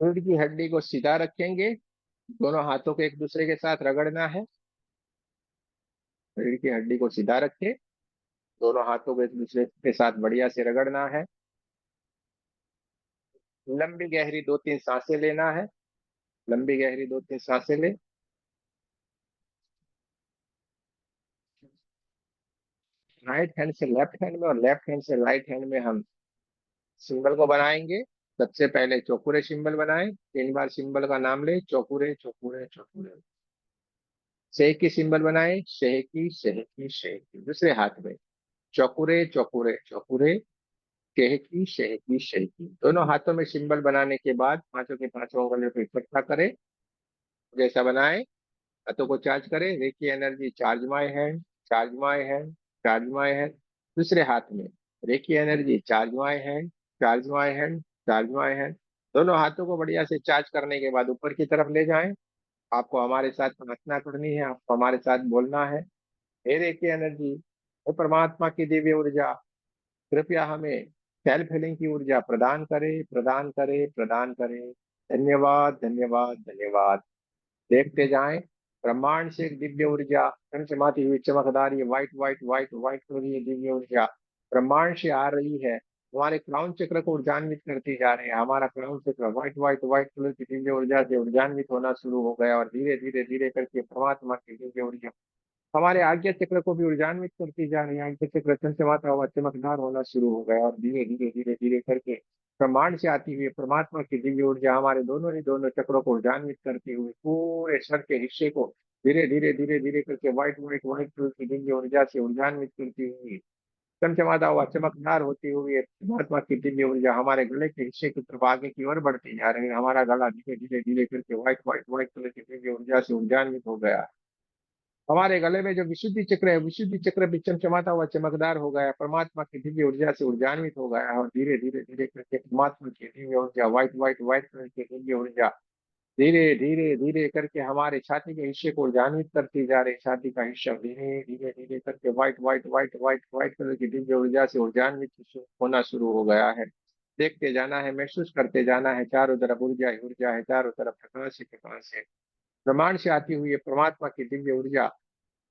रीढ़ की हड्डी को सीधा रखेंगे, दोनों हाथों को एक दूसरे के साथ रगड़ना है। रीढ़ की हड्डी को सीधा रखे, दोनों हाथों को एक दूसरे के साथ बढ़िया से रगड़ना है। लंबी गहरी 2-3 सांसें लेना है। लंबी गहरी 2-3 सांसें ले। राइट हैंड से लेफ्ट हैंड में और लेफ्ट हैंड से राइट हैंड में हम सिंबल को बनाएंगे। सबसे पहले चौकुरे सिंबल बनाए, 3 बार सिंबल का नाम ले, चौकुरे चौकुरे चौकुरे। शेह की सिंबल बनाए, शेह की शेह की शेह की। दूसरे हाथ में चौकुरे चौकुरे चौकुरे, शेह की शेह की शेह की। दोनों हाथों में सिंबल बनाने के बाद पांचों के पांचों उंगलियों को इकट्ठा करें, जैसा बनाए। हाथों को चार्ज करें, recce energy charge my hand, charge my hand, charge my hand. दूसरे हाथ में recce energy charge my hand, charge my hand, charge my hand. दोनों हाथों को बढ़िया से चार्ज करने के बाद ऊपर की तरफ ले जाएं। आपको हमारे साथ प्रार्थना करनी है, आपको हमारे साथ बोलना है। हे रेकी एनर्जी, हे परमात्मा की दिव्य ऊर्जा, कृपया हमें सेल्फ हीलिंग की ऊर्जा प्रदान करे, प्रदान करे, प्रदान करे। धन्यवाद धन्यवाद धन्यवाद। देखते जाएं, ब्रह्मांड से एक दिव्य ऊर्जा चमचमाती हुई चमकदार, ये white white white white colour की ये दिव्य ऊर्जा ब्रह्मांड से आ रही है। हमारे क्राउन चक्र को ऊर्जान्वित करती जा रही है। हमारा क्राउन चक्र व्हाइट व्हाइट व्हाइट कलर की दिव्य ऊर्जा से ऊर्जान्वित होना शुरू हो गया और धीरे धीरे धीरे करके परमात्मा की दिव्य ऊर्जा हमारे आज्ञा चक्र को भी ऊर्जान्वित करती जा रही है। आज्ञा चक्र चमचमाता हुआ चमकदार होना शुरू हो गया और धीरे धीरे धीरे धीरे करके ब्रह्मांड से आती हुई परमात्मा की दिव्य ऊर्जा हमारे दोनों ही दोनों चक्रों को ऊर्जान्वित करती हुई पूरे सर के हिस्से को धीरे धीरे धीरे धीरे करके व्हाइट व्हाइट व्हाइट कलर की दिव्य ऊर्जा से ऊर्जान्वित करती हुई चमचमाता हुआ चमकदार होती हुई परमात्मा की दिव्य ऊर्जा हमारे गले के हिस्से की तरफ आगे की ओर बढ़ती जा रही है। हमारा गला धीरे धीरे धीरे करके व्हाइट व्हाइट व्हाइट कलर की दिव्य ऊर्जा से ऊर्जान्वित हो गया। हमारे गले में जो विशुद्धि चक्र है, विशुद्धि चक्र भी चमचमाता हुआ चमकदार हो गया, परमात्मा की दिव्य ऊर्जा से ऊर्जान्वित हो गया और धीरे धीरे धीरे करके परमात्मा की दिव्य ऊर्जा व्हाइट व्हाइट व्हाइट कलर की दिव्य ऊर्जा धीरे धीरे धीरे करके हमारे छाती के हिस्से को ऊर्जान्वित करती जा रही। छाती का हिस्सा धीरे धीरे धीरे करके white white white white white colour की दिव्य ऊर्जा से ऊर्जान्वित होना शुरू हो गया है। देखते जाना है, महसूस करते जाना है, चारों तरफ ऊर्जा ही ऊर्जा है, चारों तरफ प्रकाश ही प्रकाश है। ब्रह्मांड से आती हुई है परमात्मा की दिव्य ऊर्जा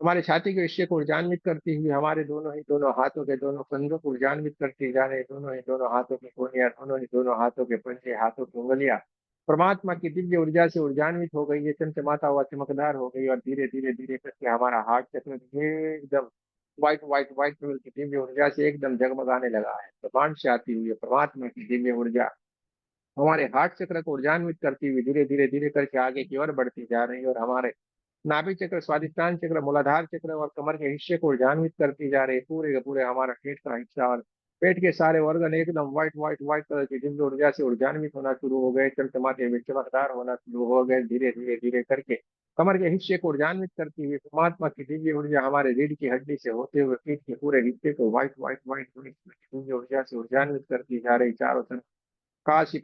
हमारे छाती के हिस्से को ऊर्जान्वित करती हुई हमारे दोनों ही दोनों हाथों के दोनों कंधों को ऊर्जान्वित करती जा रही। दोनों ही दोनों हाथों की कोहनियां, दोनों ही दोनों हाथों के पंजे, हाथों की उंगलियां परमात्मा की दिव्य ऊर्जा से ऊर्जान्वित हो गई है, चमचमाता हुआ चमकदार हो गई और धीरे धीरे धीरे करके हमारा हार्ट चक्र एकदम व्हाइट व्हाइट व्हाइट कलर की दिव्य ऊर्जा से एकदम जगमगाने लगा है। ब्रह्मांड से आती हुई है परमात्मा की दिव्य ऊर्जा हमारे हार्ट चक्र को ऊर्जान्वित करती हुई धीरे धीरे धीरे करके आगे की ओर बढ़ती जा रही है और हमारे नाभि चक्र, स्वादिष्टान चक्र, मूलाधार चक्र और कमर के हिस्से को ऊर्जान्वित करती जा रही है। पूरे के पूरे हमारा पेट का हिस्सा और पेट के सारे ऑर्गन एकदम व्हाइट व्हाइट व्हाइट कलर की दिव्य ऊर्जा से ऊर्जान्वित होना शुरू हो गए, चमचमाते हुए चमकदार होना शुरू हो गए। धीरे धीरे धीरे करके कमर के हिस्से को ऊर्जान्वित करती हुई परमात्मा की दिव्य ऊर्जा हमारे रीढ़ की हड्डी से होते हुए पीठ के पूरे हिस्से को white white white white Divya ऊर्जा से ऊर्जान्वित करती जा रही। चारों तरफ प्रकाश ही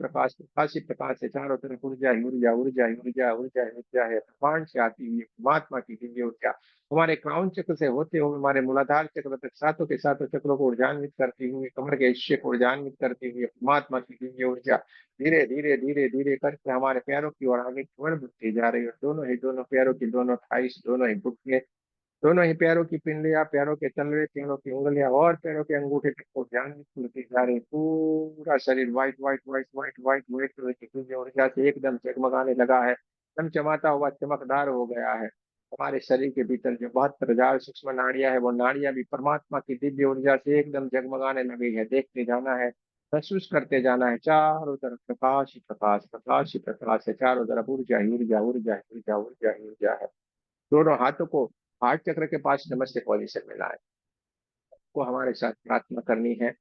प्रकाश है, चारों तरफ ऊर्जा ही ऊर्जा, ऊर्जा ही ऊर्जा, ऊर्जा ही ऊर्जा है। ब्रह्मांड से आती हुई परमात्मा की दिव्य ऊर्जा हमारे क्राउन चक्र से होते हुए हमारे मूलाधार चक्र तक सातों के सातों चक्रों को ऊर्जान्वित करती हुई कमर के हिस्से को ऊर्जान्वित करती हुई परमात्मा की दिव्य ऊर्जा धीरे धीरे धीरे धीरे करके हमारे पैरों की ओर आगे की ओर बढ़ती जा रही है। दोनों ही दोनों पैरों की दोनों थाइस, दोनों ही घुटने, दोनों ही पैरों की पिंडलियां, पैरों के तलवे, पैरों की उंगलियां और पैरों के अंगूठे तक को ध्यान में खुलती जा रही। पूरा शरीर white white white white white white colour की दिव्य ऊर्जा से एकदम जगमगाने लगा है, चमचमाता हुआ चमकदार हो गया है। हमारे शरीर के भीतर जो 72,000 सूक्ष्म नाड़ियां है, वो नाड़ियां भी परमात्मा की दिव्य ऊर्जा से एकदम जगमगाने लगी है। देखते जाना है, महसूस करते जाना है, चारों तरफ प्रकाश ही प्रकाश, प्रकाश ही प्रकाश है, चारों तरफ ऊर्जा ही ऊर्जा, ऊर्जा ही ऊर्जा, ऊर्जा ही ऊर्जा है। दोनों हाथों को हार्ट चक्र के पास नमस्ते पोजीशन में लाए, को हमारे साथ प्रार्थना करनी है।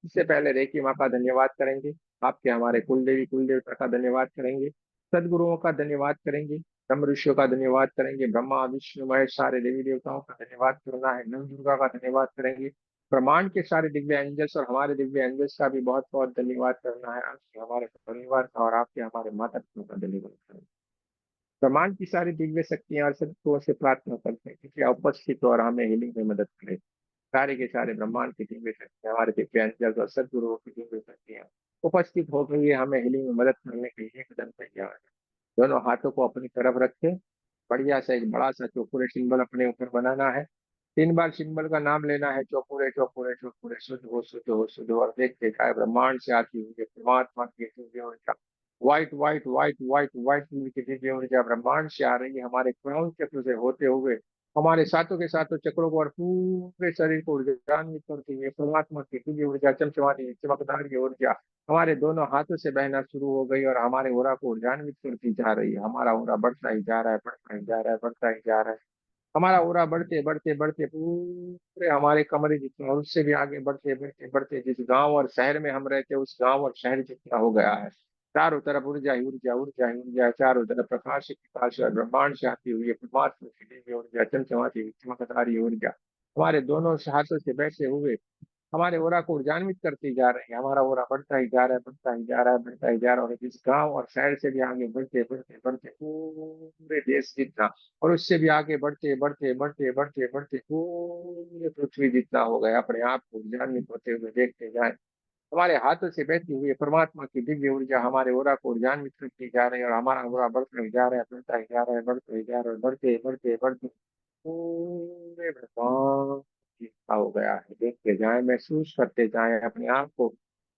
इससे पहले रेकी माँ का धन्यवाद करेंगे, आपके हमारे कुल देवी कुल देवता का धन्यवाद करेंगे, सदगुरुओं का धन्यवाद करेंगे, ब्रह्म ऋषियों का धन्यवाद करेंगे, ब्रह्मा विष्णु महेश सारे देवी देवताओं का धन्यवाद करना है, नव दुर्गा का धन्यवाद करेंगे, ब्रह्मांड के सारे दिव्य एंजल्स और हमारे दिव्य एंजल्स का भी बहुत बहुत धन्यवाद करना है, आपके हमारे परिवार का और आपके हमारे माता पिता का धन्यवाद करेंगे। ब्रह्मांड की सारी दिव्य शक्तियां और सदगुरुओं से प्रार्थना करते हैं कि उपस्थित और हमें हीलिंग में मदद करें। सारे के सारे ब्रह्मांड की दिव्य शक्तियां, हमारे दिव्य एंजल्स और सदगुरुओं की दिव्य शक्तियां उपस्थित होकर ये हमें हीलिंग में मदद करने के लिए एकदम तैयार है। दोनों हाथों को अपनी तरफ रखें। बढ़िया सा एक बड़ा सा चौकोरे सिंबल अपने ऊपर बनाना है। 3 बार सिंबल का नाम लेना है, चौकोरे चौकोरे चौकोरे, शुद्ध हो शुद्ध हो शुद्ध हो, और देखते जाए ब्रह्मांड से आती हुई परमात्मा की दिव्य ऊर्जा, white white white white white की दिव्य ऊर्जा ब्रह्मांड से आ रही है, हमारे क्राउन चक्र से होते हुए हमारे सातों के सातों चक्रों को और पूरे शरीर को ऊर्जान्वित करती है। परमात्मा की दिव्य ऊर्जा, चमचमाती चमकदार की ऊर्जा हमारे दोनों हाथों से बहना शुरू हो गई और हमारे ओरा को ऊर्जान्वित करती जा रही है। हमारा ओरा बढ़ता ही जा रहा है, बढ़ता ही जा रहा है, बढ़ता ही जा रहा है। हमारा ओरा बढ़ते बढ़ते बढ़ते पूरे हमारे कमरे जितना और उससे भी आगे बढ़ते बढ़ते बढ़ते जिस गांव और शहर में हम रहते हैं उस गांव और शहर जितना हो गया है। चारों तरफ ऊर्जा ही ऊर्जा, ऊर्जा ही ऊर्जा, चारों तरफ प्रकाश ही प्रकाश और ब्रह्मांड से आती हुई है परमात्मा की दिव्य ऊर्जा, चमचमाती हुई चमकदारी ऊर्जा हमारे दोनों हाथों से बैठे हुए हमारे ओरा को ऊर्जान्वित करती जा रही है। हमारा ओरा बढ़ता ही जा रहा है, बढ़ता ही जा रहा है, बढ़ता ही जा रहा है, और जिस गांव और शहर से भी आगे बढ़ते बढ़ते बढ़ते पूरे देश जितना और उससे भी आगे बढ़ते बढ़ते बढ़ते बढ़ते बढ़ते पूरे पृथ्वी जितना हो गया, अपने आप को ऊर्जान्वित होते हुए देखते जाए। हमारे हाथों से बहती हुई परमात्मा की दिव्य ऊर्जा हमारे ओरा को ऊर्जान्वित करती जा रही है और हमारा ओरा बढ़ता ही जा रहा है, बढ़ता ही जा रहा है, बढ़ते ही जा रहा है, बढ़ते बढ़ते बढ़ते पूरे ब्रह्मांड का हो गया है। देखते जाएं, महसूस करते जाएं, अपने आप को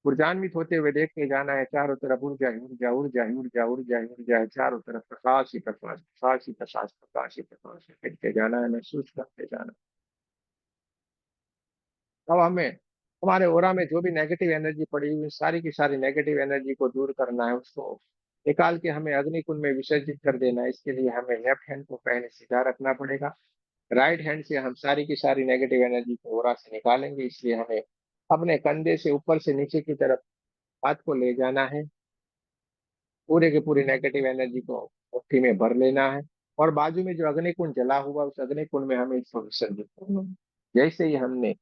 ऊर्जान्वित होते हुए देखते जाना है। चारों तरफ ऊर्जा ही ऊर्जा, ऊर्जा ही ऊर्जा, ऊर्जा ही ऊर्जा है। चारों तरफ प्रकाश ही प्रकाश, प्रकाश ही प्रकाश, प्रकाश ही प्रकाश है। देखते जाना है, महसूस करते जाना है। अब हमें हमारे ओरा में जो भी नेगेटिव एनर्जी पड़ी हुई सारी की सारी नेगेटिव एनर्जी को दूर करना है, उसको निकाल के हमें अग्नि कुंड में विसर्जित कर देना है। इसके लिए हमें लेफ्ट हैंड को पहले सीधा रखना पड़ेगा। राइट हैंड से हम सारी की सारी नेगेटिव एनर्जी को ओरा से निकालेंगे, इसलिए हमें अपने कंधे से ऊपर से नीचे की तरफ हाथ को ले जाना है। पूरे के पूरी नेगेटिव एनर्जी को मुट्ठी में भर लेना है और बाजू में जो अग्निकुंड जला हुआ उस अग्निकुंड में हमें इसको विसर्जित करना है। जैसे ही हमने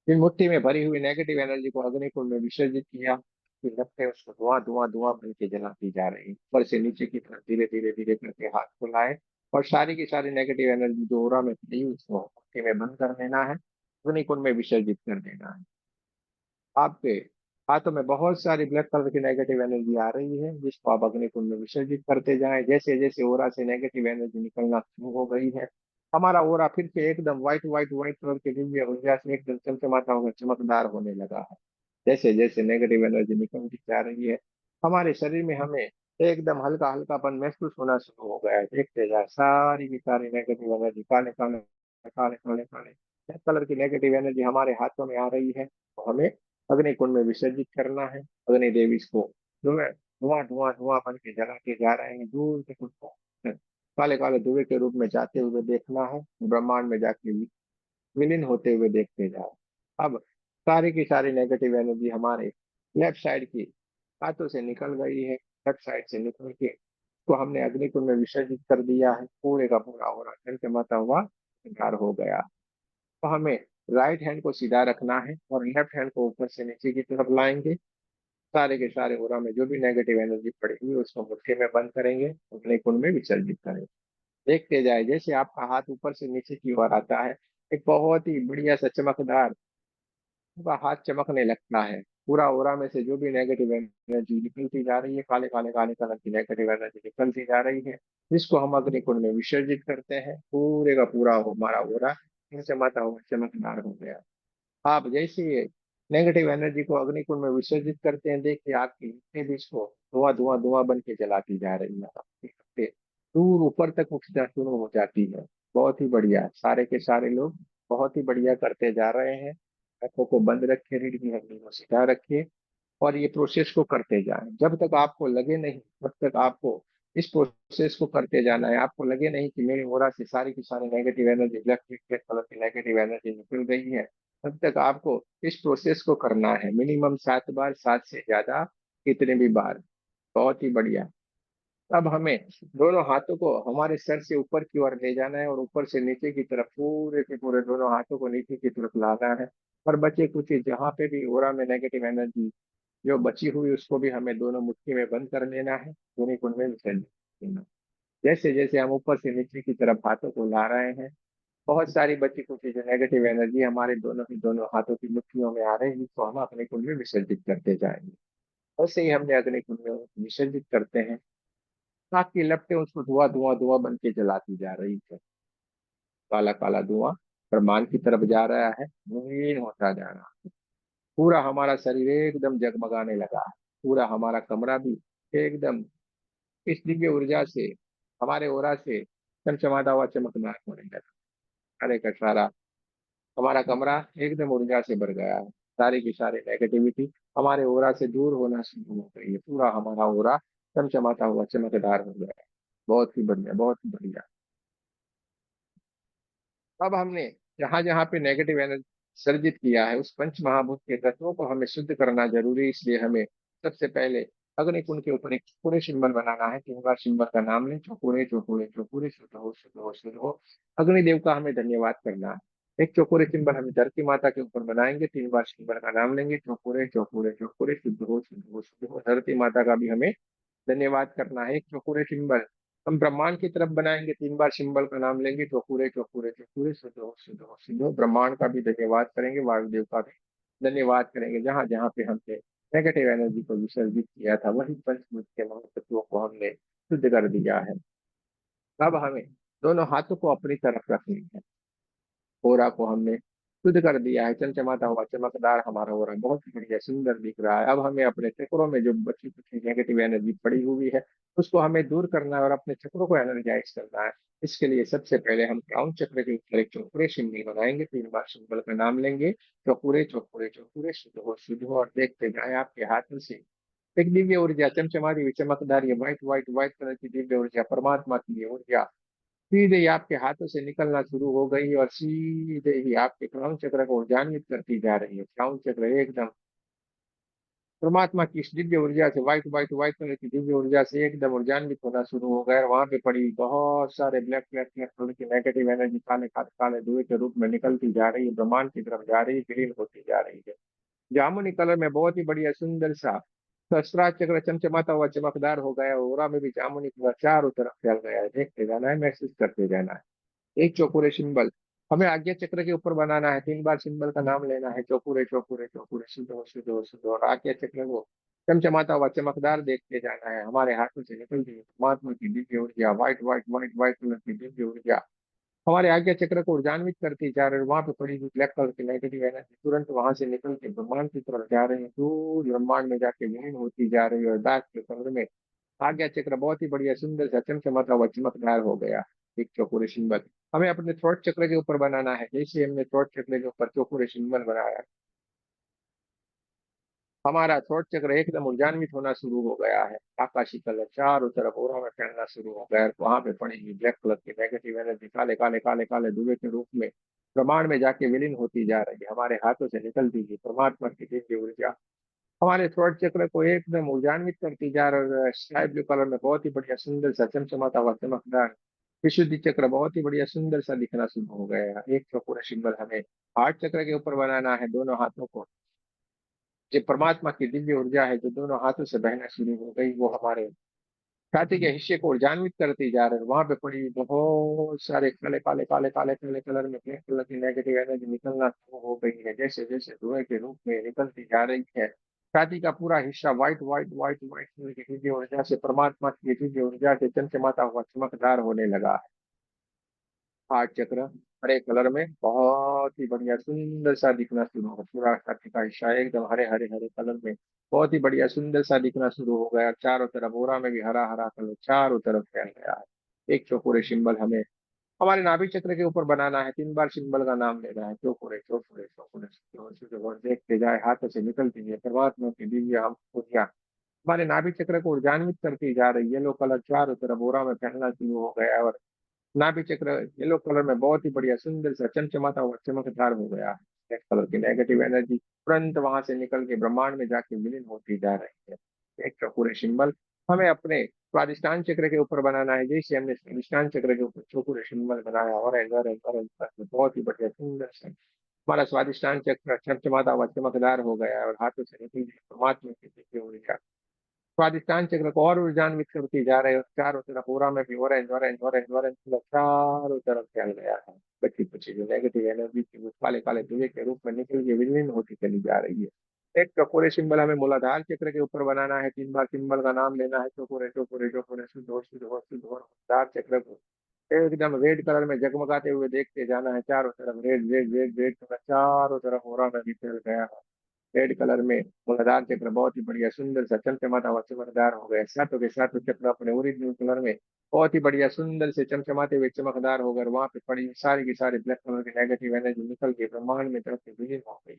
फिर मुट्ठी में भरी हुई नेगेटिव एनर्जी को अग्निकुंड में विसर्जित किया, फिर लगते उसको धुआं धुआं धुआं बन के जलाती जा रही है। ऊपर से नीचे की तरफ धीरे धीरे धीरे करके हाथ को लाए और सारी की सारी नेगेटिव एनर्जी जो ओरा में थी उसको मुट्ठी में बंद कर देना है, अग्निकुंड में विसर्जित कर देना है। आपके हाथों में बहुत सारी ब्लैक कलर की नेगेटिव एनर्जी आ रही है जिसको आप अग्निकुंड में विसर्जित करते जाएं। जैसे जैसे ओरा से नेगेटिव एनर्जी निकलना शुरू हो गई है, हमारा ओरा फिर से एकदम व्हाइट व्हाइट व्हाइट कलर की दिव्य ऊर्जा से एकदम चमचमाता हुआ चमकदार होने लगा है। जैसे जैसे नेगेटिव एनर्जी निकलती जा रही है हमारे शरीर में हमें एकदम हल्का हल्कापन महसूस होना शुरू हो गया है। देखते जाए सारी की सारी नेगेटिव एनर्जी, काले काले काले काले काले ब्लैक कलर की नेगेटिव एनर्जी हमारे हाथों में आ रही है, तो हमें अग्नि कुंड में विसर्जित करना है। अग्नि देवी इसको धुआं धुआं धुआं धुआं बन के जलाते जा रहे हैं, दूर से कुछ काले काले धुएं के रूप में जाते हुए देखना है, ब्रह्मांड में जाके विलीन होते हुए देखते जाओ। अब सारी की सारी नेगेटिव एनर्जी हमारे लेफ्ट साइड की हाथों से निकल गई है। लेफ्ट साइड से निकल के तो हमने अग्निकुंड में विसर्जित कर दिया है। पूरे का पूरा हो रहा चमचमाता हुआ तैयार हो गया। तो हमें राइट हैंड को सीधा रखना है और लेफ्ट हैंड को ऊपर से नीचे की तरफ लाएंगे। सारे के सारे ओरा में जो भी नेगेटिव एनर्जी पड़ी हुई है उसको मुट्ठी में बंद करेंगे, अग्नि कुंड में विसर्जित करेंगे। देखते जाए जैसे आपका हाथ ऊपर से नीचे की ओर आता है, एक बहुत ही बढ़िया सा चमकदार का हाथ चमकने लगता है। पूरा ओरा में से जो भी नेगेटिव एनर्जी निकलती जा रही है, काले काले काले कलर की नेगेटिव एनर्जी निकलती जा रही है, जिसको हम अग्नि कुंड में विसर्जित करते हैं। पूरे का पूरा हमारा ओरा चमकता हुआ चमकदार हो गया। आप जैसे ही नेगेटिव एनर्जी को अग्निकुंड में विसर्जित करते हैं, देखिए आपकी मिट्टी भी इसको धुआं धुआं धुआं बन के जलाती जा रही है। आपकी मिट्टी दूर ऊपर तक उठना शुरू हो जाती है। बहुत ही बढ़िया, सारे के सारे लोग बहुत ही बढ़िया करते जा रहे हैं। आंखों को बंद रखे, रीढ़ की हड्डी को सीधा रखिए और ये प्रोसेस को करते जाएं जब तक आपको लगे नहीं, तब तक आपको इस प्रोसेस को करते जाना है। आपको लगे नहीं कि मेरी ओरा से सारी की सारी नेगेटिव एनर्जी, ब्लैक कलर की नेगेटिव एनर्जी निकल गई है, तब तक आपको इस प्रोसेस को करना है मिनिमम 7 बार, 7 से ज्यादा कितने भी बार। बहुत ही बढ़िया। अब हमें दोनों हाथों को हमारे सर से ऊपर की ओर ले जाना है और ऊपर से नीचे की तरफ पूरे के पूरे दोनों हाथों को नीचे की तरफ लाना है। और बचे कुछ जहाँ पे भी ओरा में नेगेटिव एनर्जी जो बची हुई उसको भी हमें दोनों मुट्ठी में बंद कर लेना है, दोनों कुंड में विसर्जित करना। जैसे जैसे हम ऊपर से नीचे की तरफ हाथों को ला रहे हैं, बहुत सारी बची कुची जो नेगेटिव एनर्जी हमारे दोनों ही दोनों हाथों की मुट्ठियों में आ रही है, जिसको हम अपने कुंड में विसर्जित करते जाएंगे। वैसे ही हमने अग्निकुंड में विसर्जित करते हैं, ताकि लपटें उसको धुआं धुआं धुआं बन के जलाती जा रही है। काला काला धुआं ब्रह्मांड की तरफ जा रहा है, मुहीन होता जा रहा है। पूरा हमारा शरीर एकदम जगमगाने लगा है। पूरा हमारा कमरा भी एकदम इस दिव्य ऊर्जा से, हमारे ओरा से चमचमाता हुआ चमकदार होने लगा। सारे का सारा हमारा कमरा एकदम ऊर्जा से भर गया है। सारी की सारी नेगेटिविटी हमारे ओरा से दूर होना शुरू हो गई है। पूरा हमारा ओरा चमचमाता हुआ चमकदार हो गया है। बहुत ही बढ़िया, बहुत ही बढ़िया। अब हमने जहां जहां पे नेगेटिव एनर्जी सर्जित किया है, उस पंच महाभूत के तत्वों को हमें शुद्ध करना जरूरी है। इसलिए हमें सबसे पहले अग्निकुंड के ऊपर एक चौकोरे सिंबल बनाना है। 3 बार सिंबल का नाम लें, चौकोरे चौकोरे चौकोरे, शुद्ध हो शुद्ध हो शुद्ध हो। अग्निदेव का हमें धन्यवाद करना है। एक चौकोरे सिंबल हम धरती माता के ऊपर बनाएंगे। 3 बार सिंबल का नाम लेंगे, चौकोरे चौकोरे चौकोरे, शुद्ध हो शुद्ध हो शुद्ध हो। धरती माता का भी हमें धन्यवाद करना है। एक चौकोरे सिंबल हम ब्रह्मांड की तरफ बनाएंगे। 3 बार सिंबल का नाम लेंगे, चौकोरे चौकोरे चौकोरे, शुद्ध हो शुद्ध हो शुद्ध हो। ब्रह्मांड का भी धन्यवाद करेंगे, वायुदेव का भी धन्यवाद करेंगे। जहां जहां पे हमने नेगेटिव एनर्जी को विसर्जित किया था, वही पंचभूत के महातत्वों को हमने शुद्ध कर दिया है। अब हमें दोनों हाथों को अपनी तरफ रखनी है। ओरा को हमने शुद्ध कर दिया है। चमचमाता हुआ चमकदार हमारा ओरा बहुत ही बढ़िया सुंदर दिख रहा है। अब हमें अपने चक्रों में जो बची कुछ नेगेटिव एनर्जी पड़ी हुई है, उसको हमें दूर करना है और अपने चक्रों को एनर्जाइज करना है। इसके लिए सबसे पहले हम क्राउन चक्र के ऊपर एक चौकोरे सिंबल बनाएंगे। 3 बार सिंबल का नाम लेंगे, चौकोरे चौकोरे चौकोरे, शुद्ध हो, और देखते जाए आपके हाथों से एक दिव्य ऊर्जा चमचमाती हुई चमकदार, ये व्हाइट व्हाइट व्हाइट कलर की दिव्य ऊर्जा, परमात्मा की ये ऊर्जा सीधे ही आपके हाथों से निकलना शुरू हो गई और सीधे ही आपके क्राउन चक्र को ऊर्जान्वित करती जा रही है। क्राउन चक्र एकदम परमात्मा की इस दिव्य ऊर्जा से, व्हाइट व्हाइट व्हाइट कलर की दिव्य ऊर्जा से एकदम ऊर्जान्वित होना शुरू हो गया। और वहां पे पड़ी बहुत सारे ब्लैक ब्लैक ब्लैक कलर की नेगेटिव एनर्जी काले काले काले धुएं के रूप में निकलती जा रही है, ब्रह्मांड की तरफ जा रही है, विलीन होती जा रही है। जामुनी कलर में बहुत ही बढ़िया सुंदर सा सहस्त्रार चक्र चमचमाता हुआ चमकदार हो गया। ओरा में भी जामुनी कलर चारों तरफ फैल गया है। देखते जाना है, महसूस करते जाना है। एक चौकोरे सिंबल हमें आज्ञा चक्र के ऊपर बनाना है। 3 बार सिंबल का नाम लेना है, चौकोरे चौकोरे चौकोरे, शुद्ध हो शुद्ध हो शुद्ध हो। और आज्ञा चक्र को चमचमाता हुआ चमकदार देखते जाना है। हमारे हाथों से निकलती है परमात्मा की दिव्य ऊर्जा, white white white white colour की दिव्य ऊर्जा हमारे आज्ञा चक्र को ऊर्जान्वित करती जा रही है। वहां पे पड़ी हुई ब्लैक कलर की नेगेटिव एनर्जी तुरंत वहां से निकल के ब्रह्मांड की तरफ जा रही है, दूर ब्रह्मांड में जाके विलीन होती जा रही है। और दास के कमरे में आज्ञा चक्र बहुत ही बढ़िया सुंदर सा चमचमाता हुआ चमकदार हो गया। एक चौकोरे सिंबल हमें अपने थ्रोट चक्र के ऊपर बनाना है। जैसे हमने थ्रोट चक्र के ऊपर चौकोरे सिंबल बनाया, हमारा थ्रोट चक्र एकदम ऊर्जान्वित होना शुरू हो गया है। आकाशी कलर चारों तरफ ओरा में फैलना शुरू हो गया है। वहां पे पड़ी हुई ब्लैक कलर की नेगेटिव एनर्जी काले काले काले काले धुएं के रूप में ब्रह्मांड में जाके विलीन होती जा रही है। हमारे हाथों से निकलती हुई परमात्मा की दिव्य ऊर्जा हमारे थ्रोट चक्र को एकदम ऊर्जान्वित करती जा रही है। स्काई ब्लू कलर में बहुत ही बढ़िया सुंदर सा चमचमाता हुआ चमकदार विशुद्धि चक्र बहुत ही बढ़िया सुंदर सा दिखना शुरू हो गया है। एक चौकोर सिंबल हमें हार्ट चक्र के ऊपर बनाना है। दोनों हाथों को जो परमात्मा की दिव्य ऊर्जा है जो दोनों हाथों से बहना शुरू हो गई, वो हमारे छाती के हिस्से को ऊर्जान्वित करती जा रहे हैं। वहां पे पड़ी बहुत सारे काले काले काले काले काले कलर में ब्लैक कलर की नेगेटिव एनर्जी निकलना शुरू हो गई है। जैसे जैसे धुएं के रूप में निकलती जा रही है, छाती का पूरा हिस्सा white white white white colour की दिव्य ऊर्जा से, परमात्मा की दिव्य ऊर्जा से चमचमाता हुआ चमकदार होने लगा है। हार्ट चक्र हरे कलर में बहुत ही बढ़िया सुंदर सा दिखना शुरू हो, पूरा छाती का हिस्सा एकदम हरे हरे हरे कलर में बहुत ही बढ़िया सुंदर सा दिखना शुरू हो गया। चारों तरफ ओरा में भी हरा हरा कलर चारों तरफ फैल गया है। एक चौकोरे सिंबल हमें हमारे नाभि चक्र के ऊपर बनाना है। 3 बार सिंबल का नाम लेना है, चौकोरे चौकोरे चौकोरे चौकोरे, देखते जाए हाथों से निकलती है परमात्मा की दिव्य हम ऊर्जा हमारे नाभि चक्र को ऊर्जान्वित करती जा रही है। येलो कलर चारों तरफ ओरा में फैलना शुरू हो गया है। और नाभि चक्र येलो कलर में बहुत ही बढ़िया सुंदर सा चमचमाता हुआ चमकदार हो गया है। रेड कलर की नेगेटिव एनर्जी तुरंत वहां से निकल के ब्रह्मांड में जाके विलीन होती जा रही है। एक चौकोरे सिंबल हमें अपने स्वादिष्टान चक्र के ऊपर बनाना है। जैसे हमने स्वादिष्टान चक्र के ऊपर चौकोरे सिंबल बनाया, ऑरेंज ऑरेंज ऑरेंज कलर बहुत ही बढ़िया सुंदर सा हमारा स्वादिष्टान चक्र चमचमाता हुआ चमकदार हो गया है। और हाथों से निकल गई परमात्मा की दिव्य ऊर्जा स्वादिष्टान चक्र को और ऊर्जान्वित करती जा रहे हैं। चारों तरफ पूरा में भी orange orange orange orange colour चारों तरफ फैल गया है। बची कुची जो नेगेटिव एनर्जी थी वो काले काले धुएं के रूप में निकल के विलीन होती चली जा रही है। एक चौकोरे सिंबल हमें मूलाधार चक्र के ऊपर बनाना है, 3 बार सिंबल का नाम लेना है, चौकोरे चौकोरे चौकोरे, शुद्ध हो शुद्ध हो शुद्ध हो, मूलाधार चक्र को एकदम रेड कलर में जगमगाते हुए देखते जाना है, चारों तरफ red red red red colour, चारों तरफ हो रहा नदी फैल गया है रेड कलर में। मूलाधार चक्र बहुत ही बढ़िया सुंदर सा चमचमाता हुआ चमकदार हो गया, सातों के सातों चक्र अपने ओरिजिनल कलर में बहुत ही बढ़िया सुंदर से चमचमाते हुए चमकदार हो गए। वहां पे पड़ी सारी की सारी ब्लैक कलर की नेगेटिव एनर्जी निकल के ब्रह्मांड में तरफ से विलीन हो गई।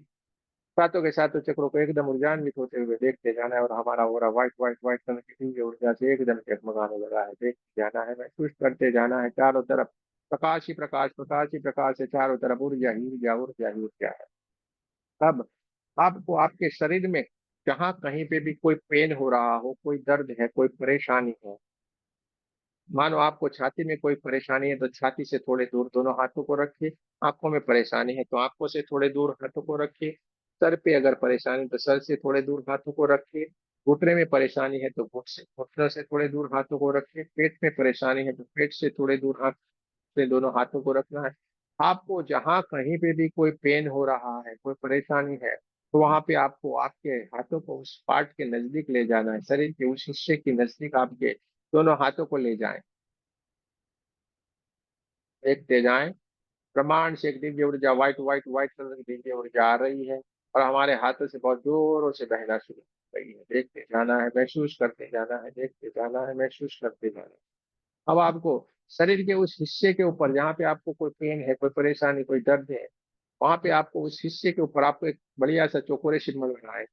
सातों के सातों चक्रों को एकदम ऊर्जान्वित होते हुए देखते जाना है, और हमारा हो रहा व्हाइट व्हाइट व्हाइट कलर की दिव्य ऊर्जा से एकदम जगमगाने लगा है, देखते जाना है, महसूस करते जाना है, चारों तरफ प्रकाश ही प्रकाश, प्रकाश ही प्रकाश है, चारों तरफ ऊर्जा ही ऊर्जा, ऊर्जा ही ऊर्जा है। तब आपको आपके शरीर में जहाँ कहीं पे भी कोई पेन हो रहा हो, कोई दर्द है, कोई परेशानी है, मानो आपको छाती में कोई परेशानी है तो छाती से थोड़े दूर दोनों हाथों को रखिए। आंखों में परेशानी है तो आंखों से थोड़े दूर हाथों को रखिए। सर पे अगर परेशानी तो सर से थोड़े दूर हाथों को रखिए। घुटने में परेशानी है तो घुटनों से थोड़े दूर हाथों को रखिए। पेट में परेशानी है तो पेट से थोड़े दूर हाथ से दोनों हाथों को रखना है। आपको जहाँ कहीं पे भी कोई पेन हो रहा है, कोई परेशानी है, तो वहां पे आपको आपके हाथों को उस पार्ट के नजदीक ले जाना है, शरीर के उस हिस्से के नजदीक आपके दोनों हाथों को ले जाएं। देखते जाएं, ब्रह्मांड से एक दिव्य ऊर्जा, व्हाइट व्हाइट व्हाइट कलर की दिव्य ऊर्जा आ रही है और हमारे हाथों से बहुत जोरों से बहना शुरू हो गई है। देखते जाना है, महसूस करते जाना है, देखते जाना है, महसूस करते जाना है। अब आपको शरीर के उस हिस्से के ऊपर जहाँ पे आपको कोई पेन है, कोई परेशानी, कोई दर्द है, वहां पे आपको उस हिस्से के ऊपर आपको एक बढ़िया सा चौकोरे सिंबल बनाए।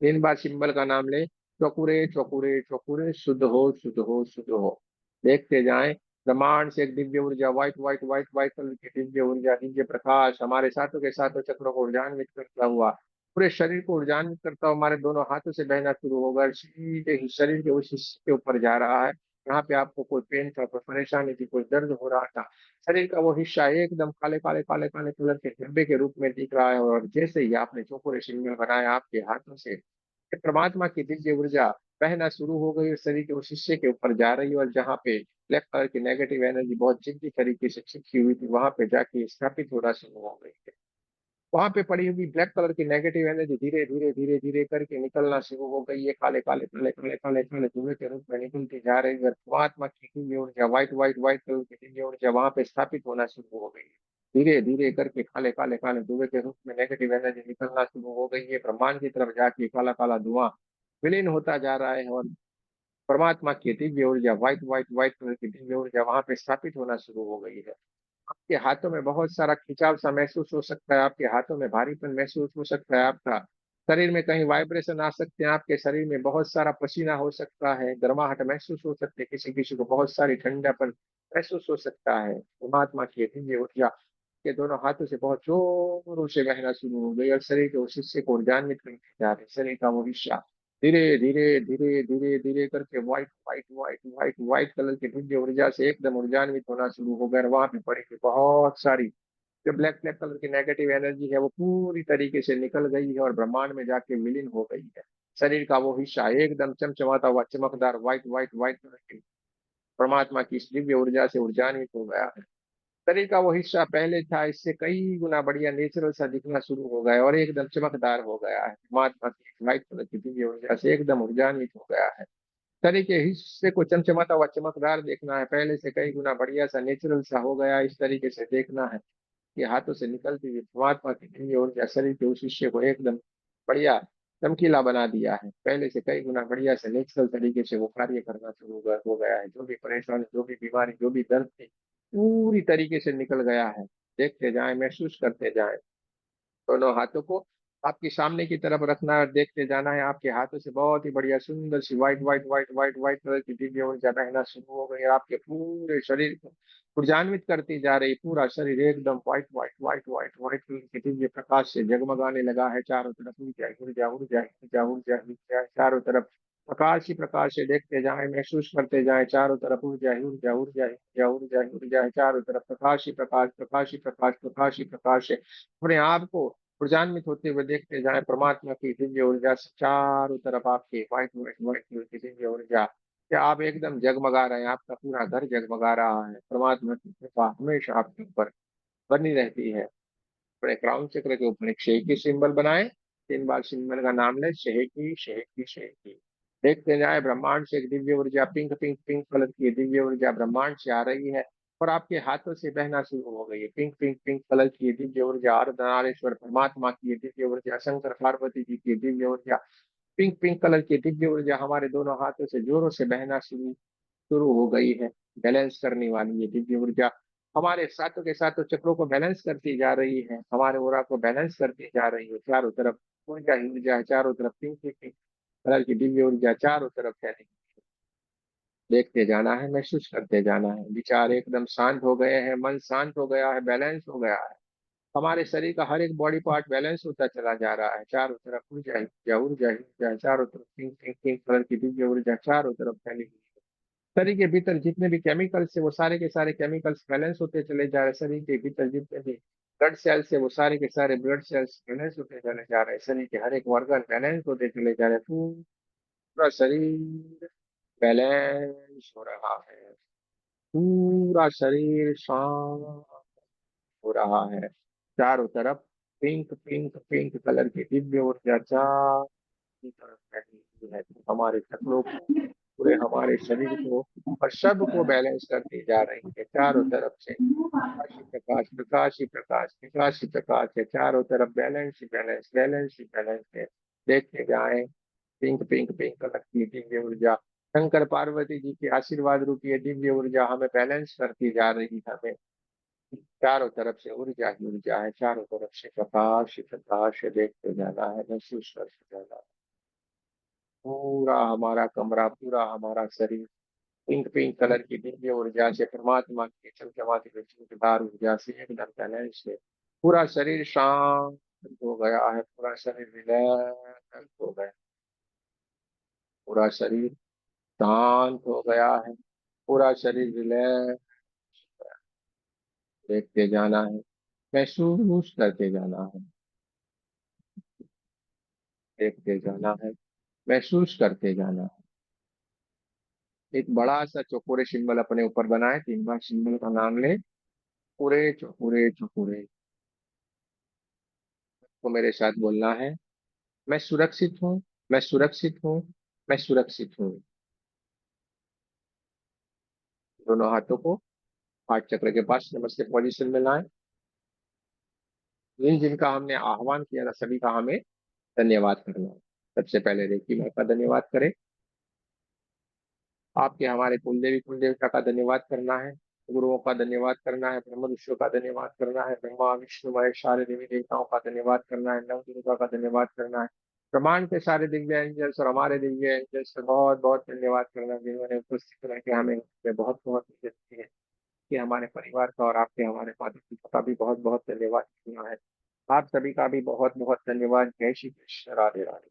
3 बार सिंबल का नाम ले, चौकुरे चौकुरे चौकुरे, शुद्ध हो शुद्ध हो शुद्ध हो। देखते जाएं, ब्रह्मांड से एक दिव्य ऊर्जा, white white white white colour की दिव्य ऊर्जा, दिव्य प्रकाश हमारे सातों के सातों चक्रों को ऊर्जान्वित करता हुआ, पूरे शरीर को ऊर्जान्वित करता हुआ हमारे दोनों हाथों से बहना शुरू होगा, सीधे ही शरीर के उस हिस्से के ऊपर जा रहा है यहाँ पे आपको कोई पेन था, कोई परेशानी थी, कोई दर्द हो रहा था। शरीर का वो हिस्सा एकदम काले काले काले काले कलर के धब्बे के रूप में दिख रहा है, और जैसे ही आपने चौकोरे सिंबल बनाया आपके हाथों से, कि परमात्मा की दिव्य ऊर्जा बहना शुरू हो गई और शरीर के उस हिस्से के ऊपर जा रही है, और जहाँ पे ब्लैक कलर की नेगेटिव एनर्जी बहुत जिद्दी तरीके से चिपकी हुई थी वहां पे जाके स्थापित होना शुरू हो गई है। वहां पे पड़ी हुई ब्लैक कलर की नेगेटिव एनर्जी धीरे धीरे धीरे धीरे करके निकलना शुरू हो गई है, काले काले काले काले काले काले धुएं के रूप में निकलती जा रही है। परमात्मा की दिव्य ऊर्जा, व्हाइट व्हाइट व्हाइट कलर की दिव्य ऊर्जा वहां पे स्थापित होना शुरू हो गई है। धीरे धीरे करके काले काले काले धुएं के रूप में नेगेटिव एनर्जी निकलना शुरू हो गई है, ब्रह्मांड की तरफ जाके काला काला धुआं विलीन होता जा रहा है, और परमात्मा की दिव्य ऊर्जा, व्हाइट व्हाइट व्हाइट कलर की दिव्य ऊर्जा वहां पे स्थापित होना शुरू हो गई है। आपके हाथों में बहुत सारा खिंचाव सा महसूस हो सकता है, आपके हाथों में भारीपन महसूस हो सकता है, आपका शरीर में कहीं वाइब्रेशन आ सकते हैं, आपके शरीर में बहुत सारा पसीना हो सकता है, गर्माहट महसूस हो सकती है, किसी किसी को बहुत सारी ठंडापन महसूस हो सकता है। परमात्मा की दिव्य ऊर्जा के दोनों हाथों से बहुत जोरों से बहना शुरू हो गई और शरीर के उस हिस्से को ऊर्जान्वित करते जा रहे, शरीर का वो हिस्सा धीरे धीरे धीरे धीरे धीरे करके white white white white white colour की दिव्य ऊर्जा से एकदम ऊर्जान्वित होना शुरू हो गया, और वहां पे पड़ी हुई बहुत सारी जो ब्लैक ब्लैक कलर की नेगेटिव एनर्जी है वो पूरी तरीके से निकल गई है और ब्रह्मांड में जाके विलीन हो गई है। शरीर का वो हिस्सा एकदम चमचमाता हुआ चमकदार व्हाइट व्हाइट व्हाइट कलर की परमात्मा की इस दिव्य ऊर्जा से ऊर्जान्वित हो गया है। शरीर का वो हिस्सा पहले था इससे कई गुना बढ़िया नेचुरल सा दिखना शुरू हो गया है और एकदम चमकदार हो गया है, परमात्मा की व्हाइट कलर की दिव्य ऊर्जा से एकदम ऊर्जान्वित हो गया है। शरीर के हिस्से को चमचमाता हुआ चमकदार देखना है, पहले से कई गुना बढ़िया सा नेचुरल सा हो गया है, इस तरीके से देखना है कि हाथों से निकलती हुई परमात्मा की दिव्य ऊर्जा शरीर के उस हिस्से को एकदम बढ़िया चमकीला बना दिया है, पहले से कई गुना बढ़िया से नेचुरल तरीके से वो कार्य करना शुरू हो गया है। जो भी परेशानी, जो भी बीमारी, जो भी दर्द थी, पूरी तरीके से निकल गया है। देखते जाएं, महसूस करते जाएं, दोनों हाथों को आपके सामने की तरफ रखना है और देखते जाना है, आपके हाथों से बहुत ही बढ़िया सुंदर सी white white white white white colour की दिव्य ऊर्जा बहना शुरू हो गई और आपके पूरे शरीर को ऊर्जान्वित करती जा रही, पूरा शरीर एकदम white white white white white colour के दिव्य प्रकाश से जगमगाने लगा है, चारों तरफ ऊर्जा ऊर्जा ऊर्जा ऊर्जा ऊर्जा ऊर्जा, चारों तरफ प्रकाश ही प्रकाश से देखते जाएं, महसूस करते जाएं, चारों तरफ ऊर्जा ही ऊर्जा ऊर्जा ही ऊर्जा ऊर्जा ही ऊर्जा है, चारों तरफ प्रकाश ही प्रकाश, प्रकाश ही प्रकाश, प्रकाश ही प्रकाश है। अपने आप को ऊर्जान्वित होते हुए देखते जाएं, परमात्मा की दिव्य ऊर्जा से चारों तरफ आपके व्हाइट व्हाइट व्हाइट कलर की दिव्य ऊर्जा, क्या आप एकदम जगमगा रहे हैं, आपका पूरा घर जगमगा रहा है, परमात्मा की कृपा हमेशा आपके ऊपर बनी रहती है। अपने क्राउन चक्र के ऊपर एक शेर की सिंबल बनाएं, तीन बार सिंबल का नाम ले, शहेकी शहेकी शहेकी। देखते जाए, ब्रह्मांड से एक दिव्य ऊर्जा, पिंक पिंक पिंक कलर की दिव्य ऊर्जा ब्रह्मांड से आ रही है और आपके हाथों से बहना शुरू हो गई है। पिंक पिंक पिंक कलर की दिव्य ऊर्जा, अर्धनारीश्वर परमात्मा की दिव्य ऊर्जा, शंकर पार्वती जी की दिव्य ऊर्जा, पिंक पिंक कलर की दिव्य ऊर्जा हमारे दोनों हाथों से जोरों से बहना शुरू शुरू हो गई है। बैलेंस करने वाली ये दिव्य ऊर्जा हमारे साथों के साथों चक्रों को बैलेंस करती जा रही है, हमारे ओरा को बैलेंस करती जा रही है। चारों तरफ ऊर्जा ही ऊर्जा है, चारों तरफ पिंक पिंक पिंक कलर की दिव्य ऊर्जा चारों तरफ फैली। देखते जाना है, महसूस करते जाना है। विचार एकदम शांत हो गए हैं, मन शांत हो गया है, बैलेंस हो गया है। हमारे शरीर का हर एक बॉडी पार्ट बैलेंस होता चला जा रहा है। चारों तरफ ऊर्जा ही ऊर्जा, ऊर्जा ही ऊर्जा, चारों तरफ पिंक पिंक पिंक कलर की दिव्य ऊर्जा चारों तरफ फैली हुई है। शरीर के भीतर जितने भी केमिकल्स है वो सारे के सारे केमिकल्स बैलेंस होते चले जा रहे हैं। शरीर के भीतर जितने भी ब्लड सेल्स है वो सारे के सारे ब्लड सेल्स बैलेंस होते चले जा रहे हैं। शरीर के हर एक ऑर्गन बैलेंस होते चले जा रहे हैं। पूरा शरीर बैलेंस हो रहा है, पूरा शरीर शांत हो रहा है। चारों तरफ पिंक पिंक पिंक कलर की दिव्य ऊर्जा चारों तरफ फैली हुई है। हमारे शक्लों को, पूरे हमारे शरीर को और सबको बैलेंस करती जा रही है। चारों तरफ से प्रकाश ही प्रकाश, प्रकाश ही प्रकाश, प्रकाश ही प्रकाश है। चारों तरफ बैलेंस ही बैलेंस, बैलेंस ही बैलेंस है। देखते जाए, पिंक पिंक पिंक कलर की दिव्य ऊर्जा, शंकर पार्वती जी की आशीर्वाद रूपी ये दिव्य ऊर्जा हमें बैलेंस करती जा रही है। हमें चारों तरफ से ऊर्जा ही ऊर्जा है, चारों तरफ से प्रकाश ही प्रकाश है। देखते जाना है, महसूस करते जाना है। पूरा हमारा कमरा, पूरा हमारा शरीर पिंक पिंक कलर की दिव्य ऊर्जा से, परमात्मा की चमचमाती हुई चमकदार ऊर्जा से एकदम बैलेंस है। पूरा शरीर शांत हो गया है, पूरा शरीर रिलैक्स हो गया, पूरा शरीर शांत हो गया है, पूरा शरीर रिलैक्स। देखते जाना है, महसूस करते जाना है। देखते जाना है, महसूस करते जाना है। एक बड़ा सा चौकोरे सिंबल अपने ऊपर बनाए, तीन बार सिंबल का नाम ले, पूरे चौकोरे चौकोरे को मेरे साथ बोलना है। मैं सुरक्षित हूँ, मैं सुरक्षित हूँ, मैं सुरक्षित हूँ। दोनों हाथों को हार्ट चक्र के पास नमस्ते पोजीशन में लाएं। जिन जिनका हमने आह्वान किया था सभी का हमें धन्यवाद करना है। सबसे पहले रेकी माँ का धन्यवाद करें। आपके हमारे कुलदेवी कुल देवता का धन्यवाद करना है। गुरुओं का धन्यवाद करना है, ब्रह्म ऋषियों का धन्यवाद करना है, ब्रह्मा विष्णु महेश सारे देवी देवताओं का धन्यवाद करना है, नव दुर्गा का धन्यवाद करना है, ब्रह्मांड के सारे दिव्य एंजल्स और हमारे दिव्य एंजल्स का बहुत बहुत धन्यवाद करना है, जिन्होंने उपस्थित रह के हमें बहुत बहुत मदद की है। कि हमारे परिवार का और आपके हमारे माता पिता का भी बहुत बहुत धन्यवाद करना है। आप सभी का भी बहुत बहुत धन्यवाद। जय श्री कृष्ण, राधे राधे।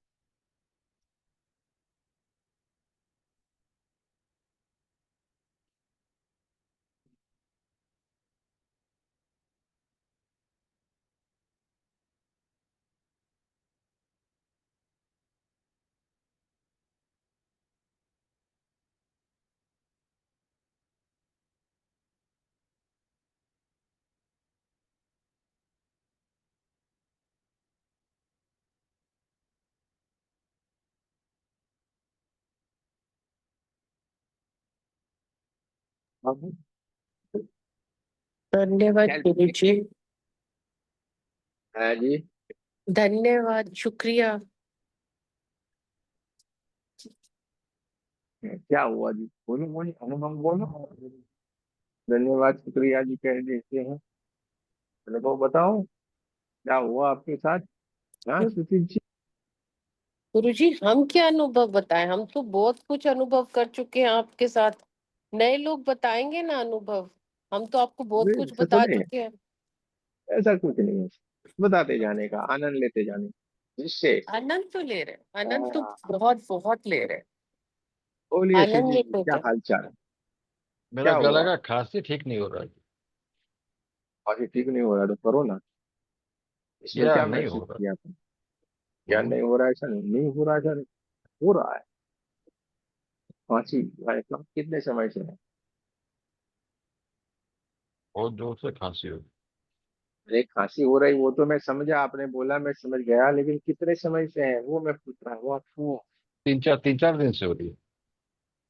अब धन्यवाद हेल्प गुरु जी। है जी। धन्यवाद, शुक्रिया। क्या हुआ जी, बोलो बोलो, अनुभव बोलो। धन्यवाद शुक्रिया जी कह देते हैं। अनुभव बताओ, क्या हुआ आपके साथ। हाँ सुशील जी। गुरु जी, हम क्या अनुभव बताएं? हम तो बहुत कुछ अनुभव कर चुके हैं आपके साथ। नए लोग बताएंगे ना अनुभव। हम तो आपको बहुत नहीं, कुछ ऐसा बता थोड़ी है, चुके हैं। ऐसा कुछ नहीं है। बताते जाने का, आनंद लेते जाने का, जिससे आनंद तो ले रहे हैं, आनंद तो आ, बहुत बहुत ले रहे हैं। बोलिए आनंद सुजीत नहीं जी, क्या लेते। हाल चाल है? मेरा क्या गला हुआ? का खांसी ठीक नहीं हो रहा है। अभी ठीक नहीं हो रहा तो करो ना। इसमें या क्या नहीं महसूस हो रहा। किया आपने? क्या हम्म, नहीं हो रहा है? ऐसा नहीं, नहीं हो रहा है, ऐसा नहीं हो रहा है। खांसी इतना कितने समय से है? बहुत जोर से खांसी हो अरे खांसी हो रही वो तो मैं समझा, आपने बोला मैं समझ गया, लेकिन कितने समय से है वो मैं पूछ रहा हूँ। वो आपको 3-4 दिन से हो रही है।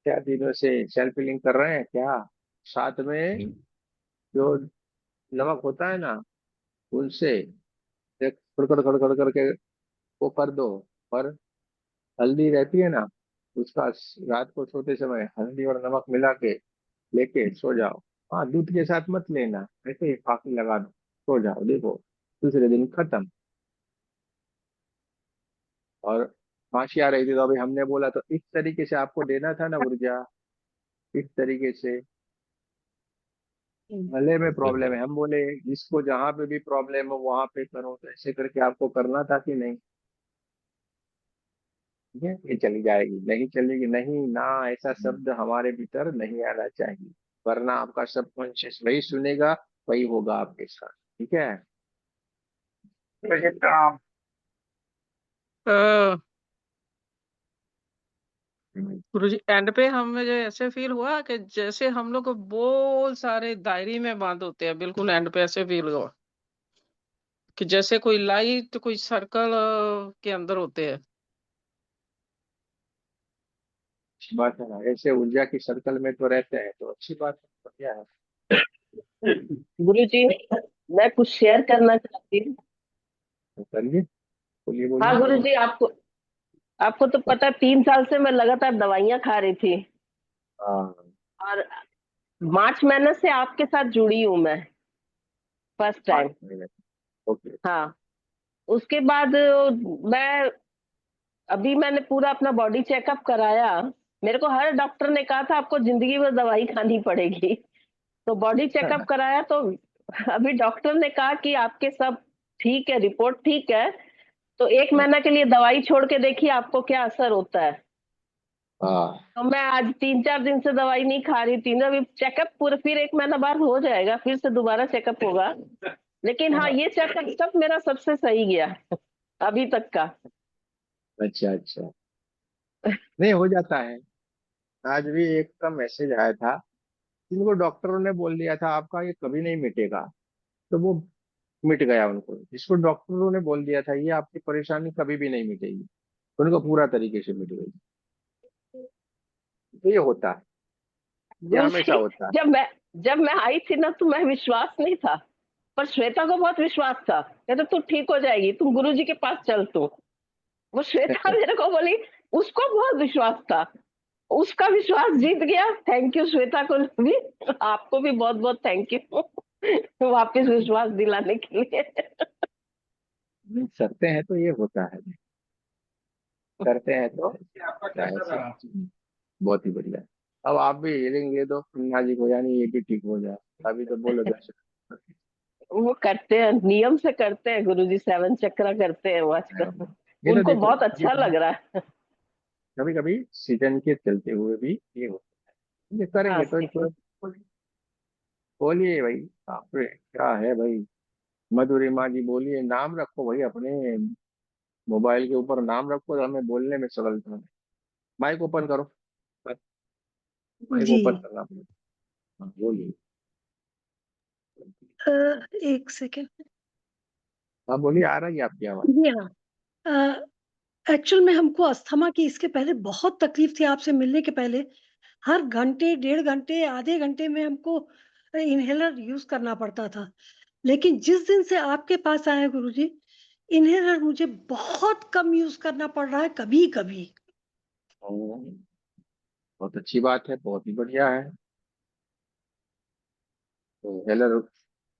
क्या दिनों से सेल्फ हीलिंग कर रहे हैं क्या? साथ में हम्म। जो नमक होता है ना, उनसे एक खड़खड़ खड़खड़ करके वो कर दो। पर हल्दी रहती है ना, उसका रात को सोते समय हल्दी और नमक मिला के लेके सो जाओ। हाँ, दूध के साथ मत लेना, ऐसे ही फाकी लगा दो, सो जाओ, देखो दूसरे दिन खत्म। और खांसी आ रही थी तो अभी हमने बोला तो इस तरीके से आपको देना था ना ऊर्जा, इस तरीके से। गले में प्रॉब्लम है, हम बोले जिसको जहां पे भी प्रॉब्लम हो वहां पे करो, तो ऐसे करके आपको करना था कि नहीं? ठीक है, ये चली जाएगी, नहीं चलेगी नहीं ना, ऐसा शब्द हमारे भीतर नहीं आना चाहिए। वरना आपका सबकॉन्शियस वही सुनेगा, वही होगा आपके साथ। ठीक है। अ, हम्म। गुरुजी एंड पे हमें जो ऐसे फील हुआ कि जैसे हम लोग को बहुत सारे डायरी में बांध होते हैं, बिल्कुल एंड पे ऐसे फील हुआ कि जैसे कोई लाइट कोई सर्कल के अंदर होते हैं। अच्छी बात है ना, ऐसे ऊर्जा की सर्कल में तो रहते हैं तो अच्छी बात है, बढ़िया है। गुरु जी, मैं कुछ शेयर करना चाहती हूँ। तो करिए, बोलिए हाँ बोलिए। गुरु जी, आपको आपको तो पता है 3 साल से मैं लगातार दवाइयां खा रही थी। हाँ। और मार्च महीने से आपके साथ जुड़ी हूँ मैं, फर्स्ट पाँच टाइम। महीने ओके। हाँ, उसके बाद मैं अभी मैंने पूरा अपना बॉडी चेकअप कराया। मेरे को हर डॉक्टर ने कहा था आपको जिंदगी भर दवाई खानी पड़ेगी। तो बॉडी चेकअप कराया तो अभी डॉक्टर ने कहा कि आपके सब ठीक है, रिपोर्ट ठीक है, तो 1 महीना के लिए दवाई छोड़ के देखिए आपको क्या असर होता है। हाँ। तो मैं आज 3-4 दिन से दवाई नहीं खा रही थी ना, अभी चेकअप पूरा फिर 1 महीना बाद हो जाएगा, फिर से दोबारा चेकअप होगा। लेकिन हाँ, हाँ। ये चेकअप सब मेरा सबसे सही गया अभी तक का। अच्छा अच्छा। नहीं, हो जाता है। आज भी एक का मैसेज आया था, जिनको डॉक्टरों ने बोल दिया था आपका ये कभी नहीं मिटेगा, तो वो मिट गया। उनको जिसको डॉक्टरों ने बोल दिया था ये आपकी परेशानी कभी भी नहीं मिटेगी, उनको पूरा तरीके से मिट गई। तो ये होता है, ये गुरु हमेशा जी, होता है। जब मैं आई थी ना तो मैं विश्वास नहीं था, पर श्वेता को बहुत विश्वास था। कहते तू ठीक हो जाएगी, तुम गुरु जी के पास चल तू। वो श्वेता मेरे को बोली, उसको बहुत विश्वास था, उसका विश्वास जीत गया। थैंक यू श्वेता को भी, आपको भी बहुत बहुत थैंक यू वापस विश्वास दिलाने के लिए। करते हैं तो ये होता है, करते हैं तो होता है ऐसे। बहुत ही बढ़िया। अब आप भी हीलिंग दे दो अन्ना जी को, यानी ये भी ठीक हो जाए। अभी तो बोलो दर्शक। वो करते हैं, नियम से करते हैं गुरु जी, 7 चक्रा करते हैं वो आजकल। ये तो उनको देखो, बहुत अच्छा लग रहा है। कभी कभी सीजन के चलते हुए भी ये होता है, ये हाँ करेंगे तो सही। बोलिए भाई। आप क्या है भाई, मधुरिमा जी बोलिए, नाम रखो भाई अपने मोबाइल के ऊपर, नाम रखो तो हमें बोलने में सरलता है। माइक ओपन करो, माइक जी। ओपन करना पड़ेगा। हाँ, बोलिए। अ, एक सेकेंड। हाँ बोलिए, आ रही है आपकी आवाज। जी हाँ। एक्चुअल में हमको अस्थमा की इसके पहले बहुत तकलीफ थी आपसे मिलने के पहले। हर घंटे, डेढ़ घंटे, आधे घंटे में हमको इन्हेलर यूज़ करना पड़ता था। लेकिन जिस दिन से आपके पास आए हैं गुरुजी, इन्हेलर मुझे बहुत कम यूज़ करना पड़ रहा है कभी-कभी। हम्म, बहुत अच्छी बात है, बहुत ही बढ़िया है। तो हेलर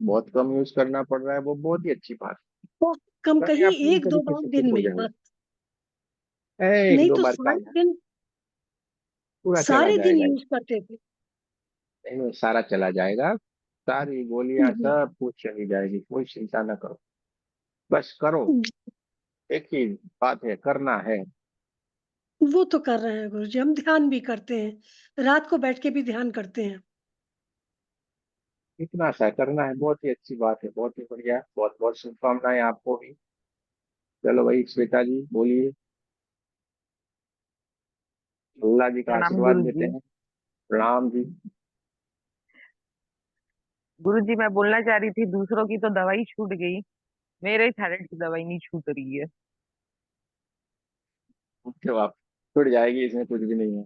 बहुत कम यूज करना पड़ रहा है, वो बहुत ही अच्छी बात बहुत कम, है। कहीं कहीं आप पूरी 1-2 तरीके बार से दिन फिट हो में जाएंगे। बस। एक नहीं दो तो बार क्या सारे है, दिन, पूरा चला सारे दिन जाएगा। यूज़ करते थे। नहीं, सारा चला जाएगा, सारी गोलियां जी, सब कुछ चली जाएगी, कोई चिंता ना करो। बस करो, एक ही बात है, करना है। वो तो कर रहे हैं गुरुजी, हम ध्यान भी करते हैं। रात को बैठ के भी ध्यान करते हैं। इतना सा करना है, बहुत ही अच्छी बात है, बहुत ही बढ़िया। बहुत बहुत शुभकामनाएं आपको भी। चलो भाई श्वेता जी बोलिए, अल्लाह जी का प्रणाम आशीर्वाद गुरु देते जी। हैं। प्रणाम जी। गुरुजी मैं बोलना चाह रही थी, दूसरों की तो दवाई छूट गई, मेरे थायराइड की दवाई नहीं छूट रही है। तो आप छूट जाएगी, इसमें कुछ भी नहीं है।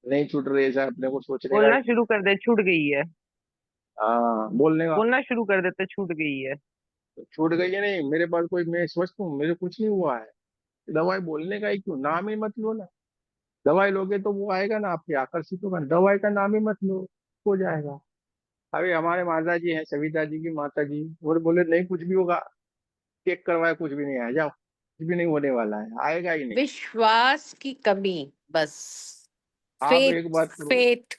नहीं छूट रही है, ऐसा अपने को सोचने का ही बोलना नहीं। शुरू कर दे, छूट गई है। हाँ, बोलने का। बोलना शुरू कर देते, छूट गई है। तो छूट गई है, नहीं मेरे पास कोई, मैं स्वस्थ हूँ, मेरे कुछ नहीं हुआ है। दवाई बोलने का ही क्यों, नाम ही मत लो ना। दवाई लोगे तो वो आएगा ना, आपके आकर्षित होगा, दवाई का नाम ही मत लो, हो जाएगा। अभी हमारे माता जी हैं, सविता जी की माता जी, वो बोले नहीं कुछ भी होगा, चेक करवाए कुछ भी नहीं आया, जाओ कुछ भी नहीं होने वाला है, आएगा ही नहीं। विश्वास की कमी, बस। आप फेथ। एक बात करो, फेथ।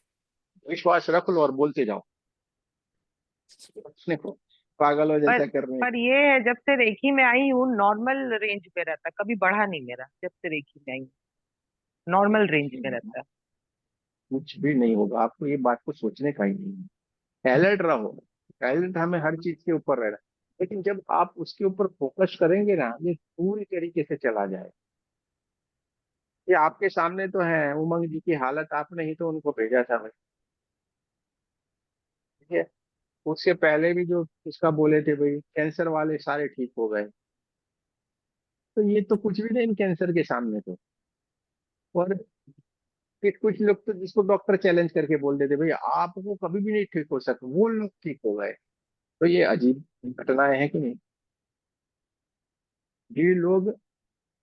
विश्वास रख लो और बोलते जाओ, अपने को पागलों पर जैसा करने पर की। ये है, जब से रेखी में आई हूँ नॉर्मल रेंज पे रहता है, कभी बढ़ा नहीं मेरा, जब से रेखी में आई हूँ नॉर्मल रेंज में रहता है। कुछ भी नहीं होगा, आपको ये बात को सोचने का ही नहीं है। अलर्ट रहो, अलर्ट हमें हर चीज के ऊपर रहना, लेकिन जब आप उसके ऊपर फोकस करेंगे ना, ये पूरी तरीके से चला जाए। ये आपके सामने तो है, उमंग जी की हालत, आपने ही तो उनको भेजा था भाई, ठीक है। उसके पहले भी जो इसका बोले थे भाई, कैंसर वाले सारे ठीक हो गए, तो ये तो कुछ भी नहीं कैंसर के सामने तो। और फिर कुछ लोग तो जिसको डॉक्टर चैलेंज करके बोल देते भाई आपको कभी भी नहीं ठीक हो सकता, वो लोग ठीक हो गए। तो ये अजीब घटनाएं हैं कि नहीं। ये लोग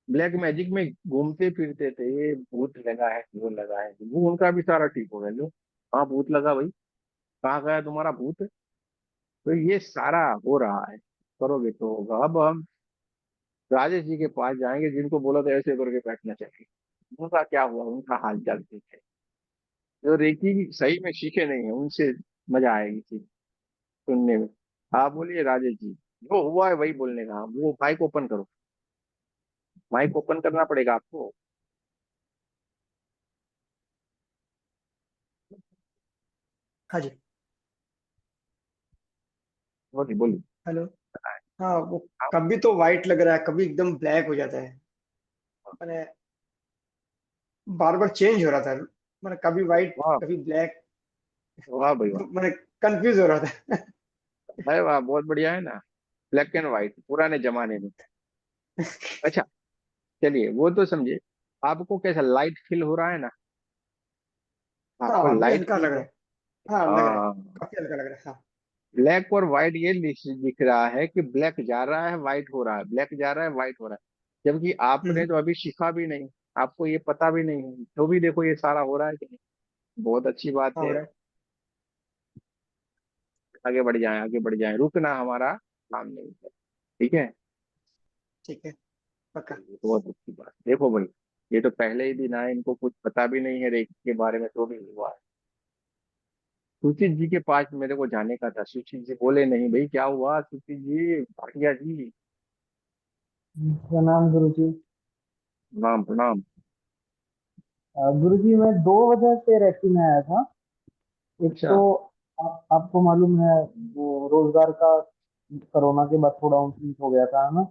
ब्लैक मैजिक में घूमते फिरते थे, ये भूत लगा है, वो लगा है, वो उनका भी सारा ठीक हो गया। लो, हाँ भूत लगा भाई, कहाँ गया तुम्हारा भूत। तो ये सारा हो रहा है, करोगे तो होगा। अब हम राजेश जी के पास जाएंगे, जिनको बोला था ऐसे करके बैठना चाहिए, उनका क्या हुआ, उनका हाल चाल देखे। जो रेकी सही में सीखे नहीं है, उनसे मजा आएगी चीज सुनने में। आप बोलिए राजेश जी, जो हुआ है वही बोलने का, वो माइक ओपन करो, माइक ओपन करना पड़ेगा आपको। हाँ जी। बोलिए बोलिए। हेलो। हाँ, वो कभी तो वाइट लग रहा है, कभी एकदम ब्लैक हो जाता है। मैंने बार बार चेंज हो रहा था, मैंने कभी वाइट वाह, कभी ब्लैक। वाह भाई वाह। मैंने कंफ्यूज हो रहा था। है वाह, बहुत बढ़िया है ना, ब्लैक एंड व्हाइट पुराने जमाने में। अच्छा, चलिए वो तो समझे। आपको कैसा लाइट फील हो रहा है ना, आपको हाँ, अभी लाइट हल्का फील लग रहा हो। है। हाँ, लग रहा है। हाँ, काफी हल्का लग रहा है, हाँ। ब्लैक और व्हाइट ये दिख रहा है कि ब्लैक जा रहा है व्हाइट हो रहा है, ब्लैक जा रहा है व्हाइट हो रहा है, जबकि आपने हम्म। तो अभी सीखा भी नहीं, आपको ये पता भी नहीं है, तो भी देखो ये सारा हो रहा है कि नहीं। बहुत अच्छी बात हाँ, हो है। रहा है। आगे बढ़ जाए, आगे बढ़ जाए, रुकना हमारा काम नहीं है, ठीक है। ठीक है, पक्का। बहुत अच्छी बात, देखो भाई, ये तो पहले ही दिन आए, इनको कुछ पता भी नहीं है रेखी के बारे में, तो भी हुआ है। सुचित जी के पास मेरे को जाने का था, सुचित जी बोले नहीं भाई, क्या हुआ सुचित जी, भाटिया जी। प्रणाम गुरु जी। प्रणाम प्रणाम। गुरु जी मैं दो वजह से रैकी में आया था। एक अच्छा। तो आपको मालूम है वो रोजगार का कोरोना के बाद थोड़ा ऊंच हो गया था, है ना।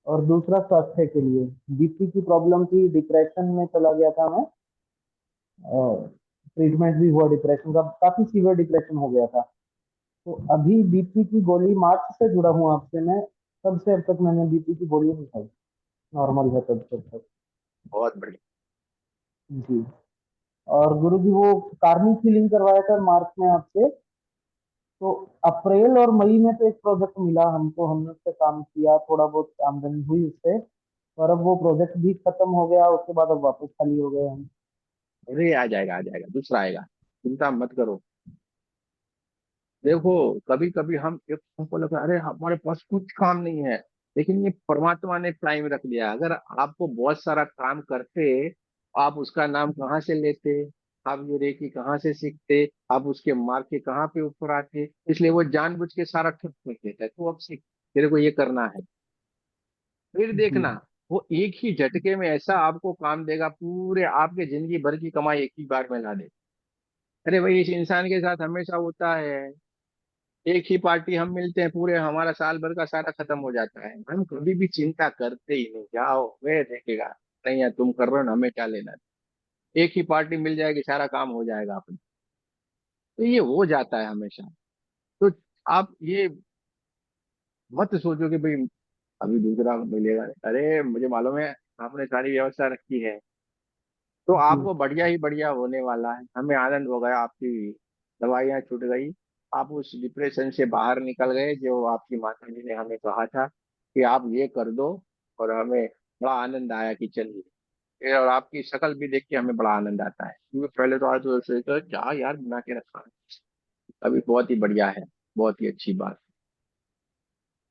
और दूसरा स्वास्थ्य के लिए बीपी की प्रॉब्लम थी, डिप्रेशन में चला गया था मैं। और ट्रीटमेंट भी हुआ डिप्रेशन का, काफी सीवियर डिप्रेशन हो गया था। तो अभी बीपी की गोली, मार्च से जुड़ा हूँ आपसे मैं, तब से अब तक मैंने बीपी की गोली नहीं खाई, नॉर्मल है तब तक। बहुत बढ़िया। जी। और गुरुजी वो कार्मी फिलिंग करवाया था मार्च में आपसे, तो अप्रैल और मई में तो एक प्रोजेक्ट मिला हमको, हमने उस पर काम किया, थोड़ा बहुत आमदनी हुई उससे। और अब वो प्रोजेक्ट भी खत्म हो गया, उसके बाद अब वापस खाली हो गए हम। अरे आ जाएगा, आ जाएगा, दूसरा आएगा, चिंता मत करो। देखो, कभी कभी हम एक हमको लगता है अरे हमारे पास कुछ काम नहीं है, लेकिन ये परमात्मा ने टाइम रख दिया। अगर आपको बहुत सारा काम करते, आप उसका नाम कहाँ से लेते, आप ये रेकी कहाँ से सीखते, आप उसके मार्ग के कहाँ पे ऊपर आते। इसलिए वो जानबूझ के सारा ठप कर देता है, तो अब सीख, तेरे को ये करना है, फिर जी। देखना, वो एक ही झटके में ऐसा आपको काम देगा, पूरे आपके जिंदगी भर की कमाई एक ही बार में ला दे। अरे भाई, इस इंसान के साथ हमेशा होता है, एक ही पार्टी हम मिलते हैं, पूरे हमारा साल भर का सारा खत्म हो जाता है, हम कभी भी चिंता करते ही नहीं, जाओ वे देखेगा, नहीं है तुम कर रहे हो ना, हमें क्या लेना। एक ही पार्टी मिल जाएगी, सारा काम हो जाएगा अपना। तो ये हो जाता है हमेशा। तो आप ये मत सोचो कि भाई अभी दूसरा मिलेगा, अरे मुझे मालूम है आपने सारी व्यवस्था रखी है, तो जी आपको बढ़िया ही बढ़िया होने वाला है। हमें आनंद हो गया, आपकी दवाइयाँ छूट गई, आप उस डिप्रेशन से बाहर निकल गए जो आपकी माता जी ने हमें कहा था कि आप ये कर दो। और हमें बड़ा आनंद आया कि चलिए, और आपकी शक्ल भी देख के हमें बड़ा आनंद आता है, क्योंकि पहले तो आज तो ऐसे तो क्या यार बना के रखा है। अभी बहुत ही बढ़िया है, बहुत ही अच्छी बात।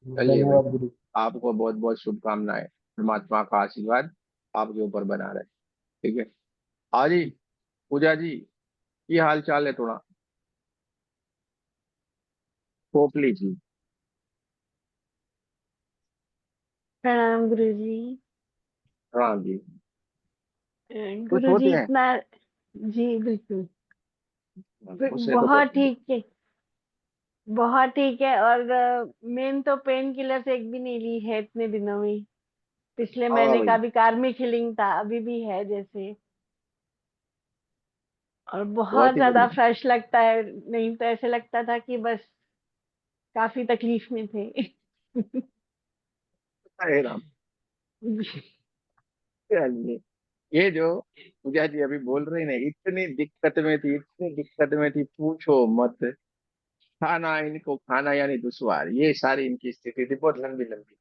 चलिए भाई, धन्यवाद गुरु। आपको बहुत बहुत शुभकामनाएं, परमात्मा का आशीर्वाद आपके ऊपर बना रहे। ठीक है। हाँ जी, पूजा जी, की हाल चाल है थोड़ा? पोपली जी। प्रणाम गुरुजी। हाँ जी। खुश होते गुरुजी हैं? इतना, जी बिल्कुल, खुश है तो बहुत कैसे? ठीक है, बहुत ठीक है। और मेन तो पेन किलर्स एक भी नहीं ली है इतने दिनों में। पिछले हाँ महीने भाई, का भी कार्मिक हीलिंग था, अभी भी है जैसे। और बहुत बहुत ही ज्यादा बढ़िया। फ्रेश लगता है, नहीं तो ऐसे लगता था कि बस काफी तकलीफ में थे। अरे राम। चलिए, ये जो पूजा जी अभी बोल रही ना, इतनी दिक्कत में थी, इतनी दिक्कत में थी, पूछो मत। खाना इनको खाना यानी दुश्वार, ये सारी इनकी स्थिति थी, बहुत लंबी लंबी।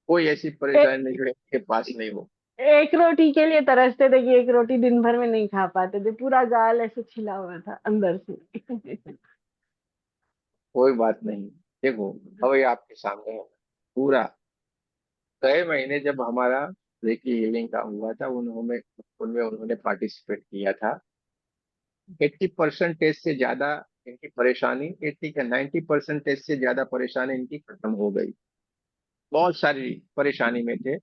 कोई ऐसी ए, परेशानी नहीं जो इनके पास नहीं हो। एक रोटी के लिए तरसते थे कि एक रोटी दिन भर में नहीं खा पाते थे, पूरा गाल ऐसे छिला हुआ था अंदर से। कोई बात नहीं, देखो अब ये आपके सामने है पूरा। 6 महीने जब हमारा रेकी हीलिंग का हुआ था, उन्होंने उनमें उन्होंने पार्टिसिपेट किया था। 80% से ज्यादा इनकी परेशानी, 80 का 90% से ज्यादा परेशानी इनकी खत्म हो गई। बहुत सारी परेशानी में थे,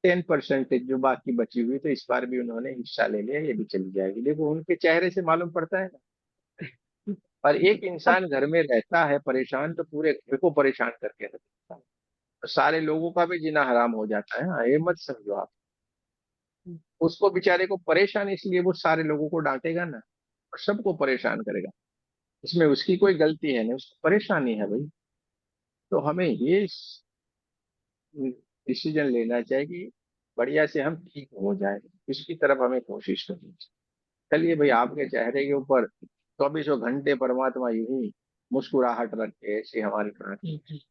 10% जो बाकी बची हुई, तो इस बार भी उन्होंने हिस्सा ले लिया, ये भी चली जाएगी। देखो उनके चेहरे से मालूम पड़ता है ना। और एक अब इंसान घर में रहता है परेशान, तो पूरे घर को परेशान करके रखता है, और सारे लोगों का भी जीना हराम हो जाता है। हाँ, ये मत समझो आप। उसको बेचारे को परेशान इसलिए वो सारे लोगों को डांटेगा ना, और सबको परेशान करेगा। इसमें उसकी कोई गलती है नहीं, उसको परेशानी है भाई। तो हमें ये डिसीजन लेना चाहिए कि बढ़िया से हम ठीक हो जाए, इसकी तरफ हमें कोशिश करनी चाहिए। चलिए भाई, आपके चेहरे के ऊपर 24 घंटे परमात्मा यूं ही मुस्कुराहट रखे, ऐसी हमारी प्रार्थना। ठीक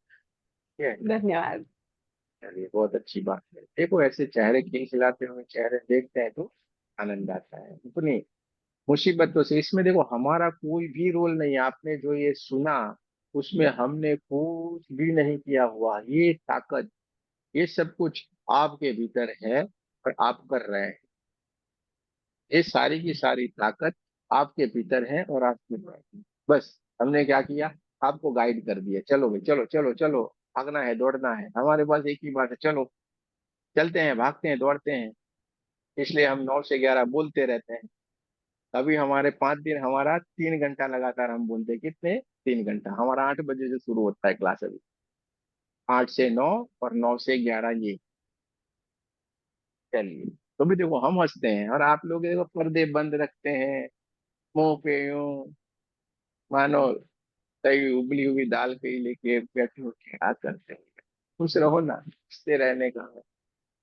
है। धन्यवाद। चलिए, बहुत अच्छी बात है। देखो ऐसे चेहरे खिलखिलाते हुए चेहरे देखते हैं तो आनंद आता है अपनी मुसीबतों से। इसमें देखो हमारा कोई भी रोल नहीं है। आपने जो ये सुना, उसमें हमने कुछ भी नहीं किया हुआ। ये ताकत, ये सब कुछ आपके भीतर है, और आप कर रहे हैं। ये सारी की सारी ताकत आपके भीतर है और आपके पास है। बस हमने क्या किया, आपको गाइड कर दिया, चलो भाई चलो चलो चलो, भागना है दौड़ना है। हमारे पास एक ही बात है, चलो चलते हैं, भागते हैं, दौड़ते हैं। इसलिए हम 9 से 11 बोलते रहते हैं। अभी हमारे 5 दिन, हमारा 3 घंटा लगातार हम बोलते हैं। कितने? 3 घंटा। हमारा 8 बजे से शुरू होता है क्लास अभी, 8 से 9, और 9 से 11 ये। चलिए, तो भी देखो हम हंसते हैं, और आप लोग देखो पर्दे बंद रखते हैं, मुंह पे यूं मानो कई उबली हुई दाल कहीं लेके बैठे हो, क्या करते हैं। खुश रहो ना, हंसते रहने का है,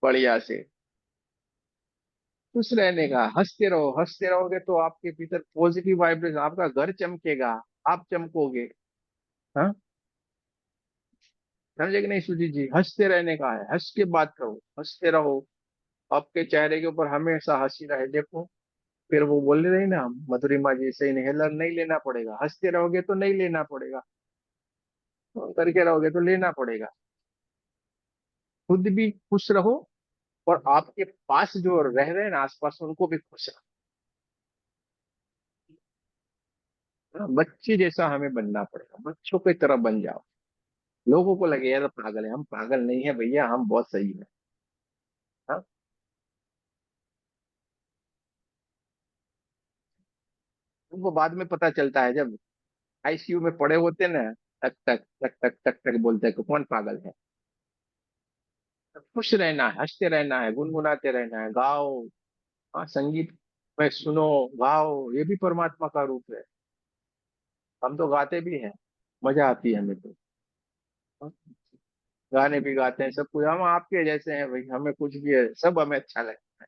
बढ़िया से खुश रहने का। हंसते रहो, हंसते रहोगे तो आपके भीतर पॉजिटिव वाइब्रेशन, आपका घर चमकेगा, आप चमकोगे। हाँ, समझे कि नहीं सुजीत जी? हंसते रहने का है, हंस के बात करो, हंसते रहो। आपके चेहरे के ऊपर हमेशा हंसी रहे। देखो, फिर वो बोल रही ना मधुरिमा जी से, इनहेलर नहीं लेना पड़ेगा। हंसते रहोगे तो नहीं लेना पड़ेगा, करके रहोगे तो लेना पड़ेगा। खुद भी खुश रहो, और आपके पास जो रह रहे हैं ना आसपास, उनको भी खुश रखो। बच्चे जैसा हमें बनना पड़ेगा, बच्चों की तरह बन जाओ। लोगों को लगे यार पागल है, हम पागल नहीं है भैया, हम बहुत सही है। हाँ? उनको बाद में पता चलता है, जब आईसीयू में पड़े होते हैं ना, टक टक टक टक टक टक बोलते हैं कि कौन पागल है। खुश रहना है, हंसते रहना है, गुनगुनाते रहना है, गाओ। हाँ, संगीत में सुनो, गाओ, ये भी परमात्मा का रूप है। हम तो गाते भी हैं, मजा आती है हमें तो। गाने भी गाते हैं, सब कुछ हम आपके जैसे हैं भाई, हमें कुछ भी है, सब हमें अच्छा लगता है।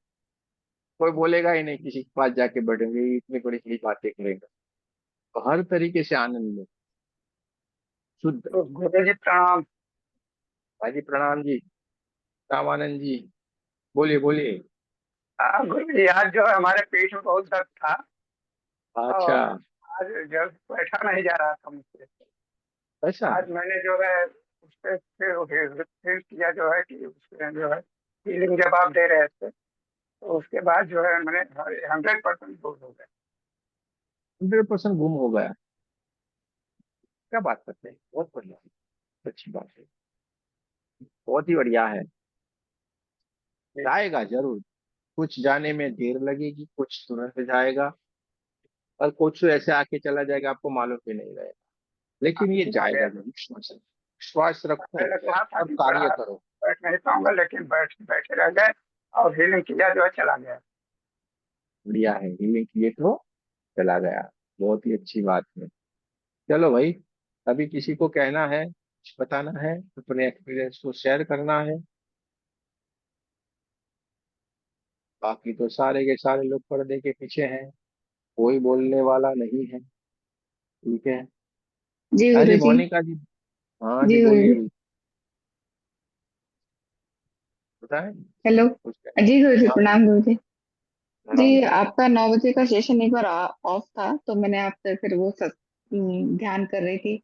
कोई बोलेगा ही नहीं किसी के पास जाके बैठेंगे ये इतनी बड़ी बड़ी बातें करेगा। तो हर तरीके से आनंद लो, शुद्ध। तो गुरु जी प्रणाम। भाई प्रणाम जी। रामानंद जी, बोलिए बोलिए। गुरु जी आज जो है हमारे पेट में बहुत दर्द था अच्छा। और आज जो बैठा नहीं जा रहा था मुझसे। ऐसा। आज मैंने जो है उस पे फिर किया जो है कि उसमें जो है फीलिंग जब आप दे रहे थे तो उसके बाद जो है मैंने 100% दूर हो गया। 100% गुम हो गया। क्या बात करते हैं, बहुत बढ़िया, अच्छी बात है, बहुत ही बढ़िया है। जाएगा जरूर, कुछ जाने में देर लगेगी, कुछ तुरंत जाएगा, और कुछ ऐसे आके चला जाएगा आपको मालूम भी नहीं रहेगा, लेकिन ये आ जाएगा गया। जरूर, विश्वास रखो। विश्वास रखो पहले कहा था और कि कार्य बड़ा करो। बैठ नहीं पाऊंगा लेकिन बैठे रह गए और फीलिंग किया जो है चला गया। बढ़िया है, हीलिंग किए तो चला गया, बहुत ही अच्छी बात है। चलो भाई, अभी किसी को कहना है, कुछ बताना है, अपने एक्सपीरियंस को शेयर करना है, बाकी तो सारे के सारे लोग पर्दे के पीछे हैं, कोई बोलने वाला नहीं है। ठीक है। जी हाँ जी गुरु जी। मोनिका जी। हाँ जी जी गुरु बोलिए जी। अभी, बताएं हेलो। कुछ कहना। जी गुरु जी हाँ प्रणाम गुरु जी। जी प्रणाम जी। आपका 9 बजे का सेशन एक बार ऑफ था तो मैंने आपसे फिर वो ध्यान कर रही थी।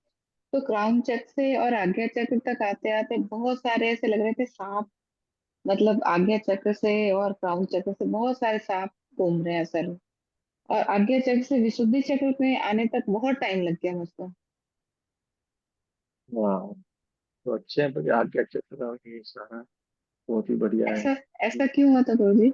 तो क्राउन चक्र से और आज्ञा चक्र तक आते आते बहुत सारे ऐसे लग रहे थे सांप। मतलब आज्ञा चक्र से और क्राउन चक्र से बहुत सारे सांप घूम रहे हैं असल में। और आज्ञा चक्र से विशुद्धि चक्र में आने तक बहुत टाइम लग गया मुझको। हाँ, तो अच्छे हैं, बढ़िया, आगे अच्छे से रहो, ये सारा बहुत ही बढ़िया है। ऐसा ऐसा क्यों हुआ था गुरु जी?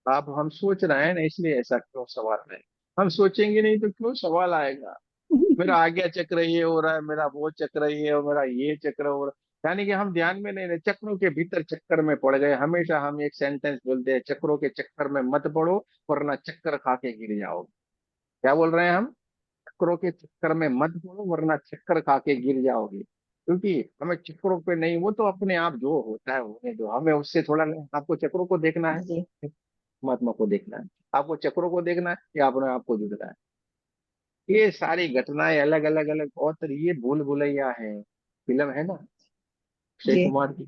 आप हम सोच रहे हैं ना, इसलिए ऐसा क्यों सवाल है। हम सोचेंगे नहीं तो क्यों सवाल आएगा। मेरा आज्ञा चक्र ये हो रहा है, मेरा वो चक्र ये, और मेरा ये चक्र हो रहा है, यानी कि हम ध्यान में नहीं रहे, चक्रों के भीतर चक्कर में पड़ गए। हमेशा हम एक सेंटेंस बोलते हैं, चक्रों के चक्कर में मत पड़ो वरना चक्कर खा के गिर जाओगे। क्या बोल रहे हैं हम? चक्रों के चक्कर में मत पड़ो वरना चक्कर खा के गिर जाओगे, क्योंकि हमें चक्रों पे नहीं, वो तो अपने आप जो होता है होने दो, हमें उससे थोड़ा नहीं, आपको चक्रों को देखना है, जी परमात्मा को देखना है। आपको चक्रों को देखना है या अपने आप को जुड़ना है। ये सारी घटनाएं अलग अलग अलग, और ये भूल भुलैया है, फिल्म है ना अक्षय जी। कुमार की,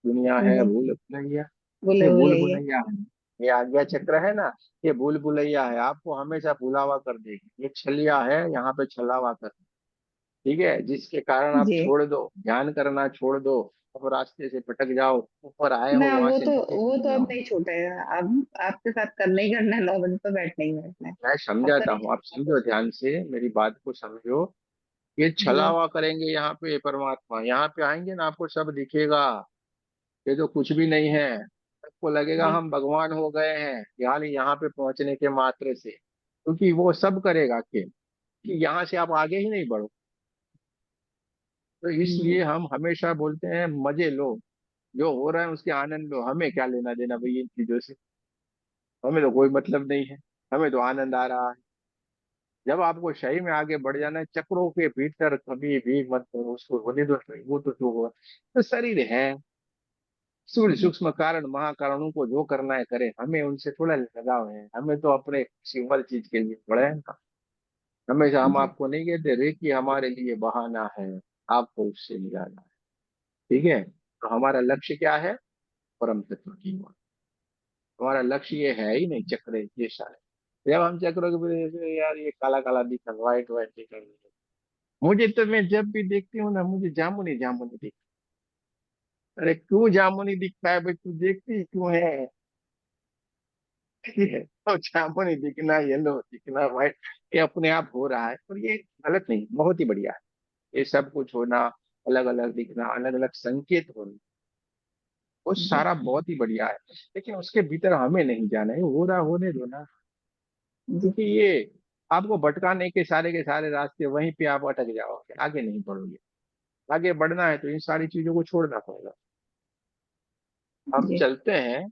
दुनिया हाँ है जी। भूल भुलैया। बोले ये भूल बोले ये। भुलैया है, ये आज्ञा चक्र है ना, ये भूल भुलैया है, आपको हमेशा भुलावा कर देगी। ये छलिया है, यहाँ पे छलावा कर, ठीक है, जिसके कारण आप जी। छोड़ दो, ध्यान करना छोड़ दो, अब रास्ते से भटक जाओ, ऊपर आए हो ना वहां वो से तो नीचे वो गिर तो अब जाओ। नहीं छूटेगा। अब आपके साथ करना ही करना है। 9 बजे तो बैठना ही बैठना है। मैं अब तो समझाता नहीं हूँ, आप छूटना समझो कुछ। ध्यान से, मेरी बात को समझो। ये जी छलावा करेंगे यहाँ पे परमात्मा, यहाँ पे आएंगे ना आपको सब दिखेगा, ये तो कुछ भी नहीं है। आपको लगेगा जी हम भगवान हो गए हैं यहाँ पे पहुंचने के मात्र से, क्योंकि वो सब करेगा कि यहाँ से आप आगे ही नहीं बढ़ो। तो जी इसलिए हम हमेशा बोलते हैं मजे लो, जो हो रहा है उसके आनंद लो, हमें क्या लेना देना भाई इन चीजों से, हमें तो कोई मतलब नहीं है, हमें तो आनंद आ रहा है। जब आपको सही में आगे बढ़ जाना है, चक्रों के भीतर कभी भी मत करो, उसको होने दो, वो तो जो हुआ तो शरीर है, सूक्ष्म जी सूक्ष्म कारण महाकारणों को जो करना है करे, हमें उनसे थोड़ा लगाव है, हमें तो अपने सिंपल चीज के लिए पड़े हैं ना। हमेशा हम जी आपको नहीं कहते रे कि हमारे लिए बहाना है, आपको उससे मिलाना है। ठीक है, तो हमारा लक्ष्य क्या है? परम तत्व की ओर। हमारा लक्ष्य ये है ही नहीं चक्र ये सारे। जब हम चक्रों के पीछे जैसे यार ये काला काला दिख रहा, व्हाइट व्हाइट दिख रहा है, मुझे तो, मैं जब भी देखती हूँ ना मुझे जामुनी जामुनी दिख, अरे क्यों जामुनी दिखता है भाई, तू देखती ही क्यों है? ठीक है, तो जामुनी दिखना, येलो दिखना, व्हाइट, ये अपने आप हो रहा है, और ये गलत नहीं, बहुत ही बढ़िया है। ये सब कुछ होना, अलग अलग दिखना, अलग अलग संकेत होना, वो जी सारा बहुत ही बढ़िया है, लेकिन उसके भीतर हमें नहीं जाना है, हो रहा होने दो ना। जी क्योंकि ये आपको भटकाने के सारे रास्ते, वहीं पे आप अटक जाओगे, आगे नहीं बढ़ोगे। आगे बढ़ना है तो इन सारी चीजों को छोड़ना पड़ेगा। हम जी चलते हैं,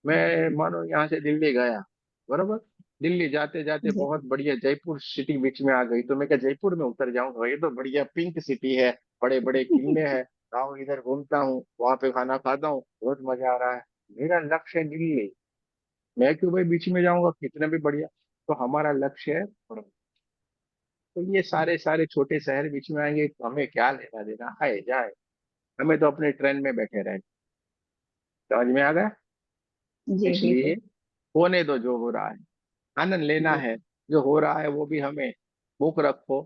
मैं मानो यहाँ से दिल्ली गया, बरोबर, दिल्ली जाते जाते जी बहुत बढ़िया जयपुर सिटी बीच में आ गई, तो मैं क्या जयपुर में उतर जाऊंगा, ये तो बढ़िया पिंक सिटी है, बड़े बड़े किले हैं, गाँव इधर घूमता हूँ, वहां पे खाना खाता हूँ, बहुत मजा आ रहा है। मेरा लक्ष्य है दिल्ली, मैं क्यों भाई बीच में जाऊंगा, कितना भी बढ़िया। तो हमारा लक्ष्य है तो ये सारे सारे छोटे शहर बीच में आएंगे तो हमें क्या लेना देना, आए जाए, हमें तो अपने ट्रेन में बैठे रहे। समझ में आ गया? जी इसलिए बिल्कुल। होने दो जो हो रहा है, आनंद लेना जी है, जो हो रहा है वो भी हमें। बुक रखो,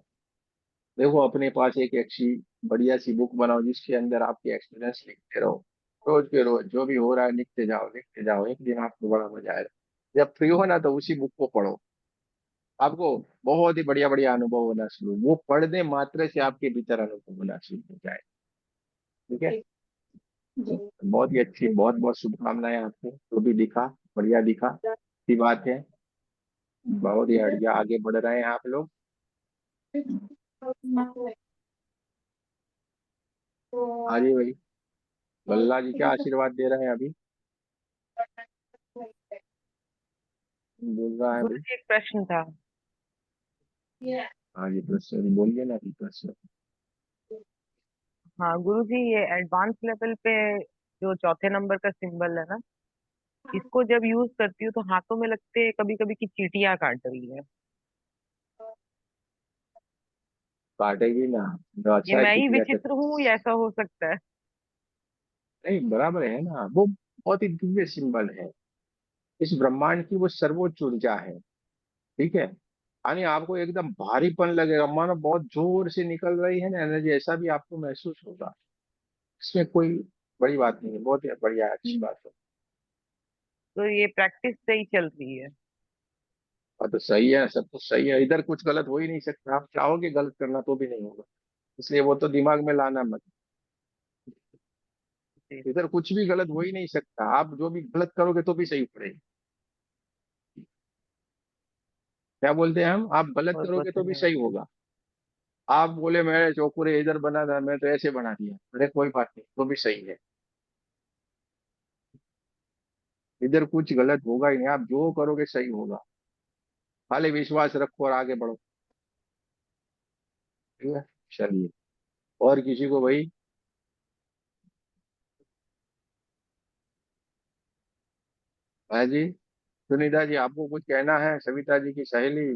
देखो अपने पास एक अच्छी बढ़िया सी बुक बनाओ जिसके अंदर आपके एक्सपीरियंस लिखते रहो, रोज के रोज जो भी हो रहा है लिखते जाओ, एक दिन आपको बड़ा मजा आएगा। जब फ्री हो ना तो उसी बुक को पढ़ो, आपको बहुत ही बढ़िया बढ़िया अनुभव होना शुरू, वो पढ़ने मात्र से आपके भीतर अनुभव होना शुरू हो जाए। ठीक है? जी बहुत ही अच्छी, बहुत बहुत शुभकामनाएं आपको, जो भी दिखा बढ़िया दिखा, अच्छी बात है, बहुत ही बढ़िया, आगे बढ़ रहे हैं आप लोग। हाँ जी भाई, लल्ला जी क्या आशीर्वाद दे रहे हैं अभी, बोल रहा है गुरु भाई। जी एक प्रश्न था। हाँ जी, प्रश्न बोलिए ना अभी प्रश्न। हाँ गुरु जी, ये एडवांस लेवल पे जो चौथे नंबर का सिंबल है ना, इसको जब यूज करती हूँ तो हाथों में लगते हैं कभी कभी की चींटियां काट रही है। काटेगी ना, तो ये अच्छा है मैं ही चुटिया से। विचित्र हूँ या ऐसा हो सकता है? नहीं बराबर है ना, वो बहुत ही दिव्य सिंबल है, इस ब्रह्मांड की वो सर्वोच्च ऊर्जा है। ठीक है? यानी आपको एकदम भारीपन लगेगा, मानो बहुत जोर से निकल रही है ना एनर्जी, ऐसा भी आपको महसूस होगा। इसमें कोई बड़ी बात नहीं है, बहुत ही बढ़िया अच्छी बात है। तो ये प्रैक्टिस से ही चल रही है। और तो सही है, सब कुछ सही है, इधर कुछ गलत हो ही नहीं सकता, आप चाहोगे गलत करना तो भी नहीं होगा, इसलिए वो तो दिमाग में लाना मत। जी, इधर कुछ भी गलत हो ही नहीं सकता, आप जो भी गलत करोगे तो भी सही पड़ेगा। क्या बोलते हैं हम, आप गलत बहुत बहुत करोगे तो भी धन्यवाद। सही होगा। आप बोले मैं चौकुरे इधर बना था, मैं तो ऐसे बना दिया, अरे कोई बात नहीं, तो भी सही है। इधर कुछ गलत होगा ही नहीं, आप जो करोगे सही होगा, खाली विश्वास रखो और आगे बढ़ो। ठीक है? चलिए, और किसी को भाई? है जी, सुनीता जी आपको कुछ कहना है, सविता जी की सहेली,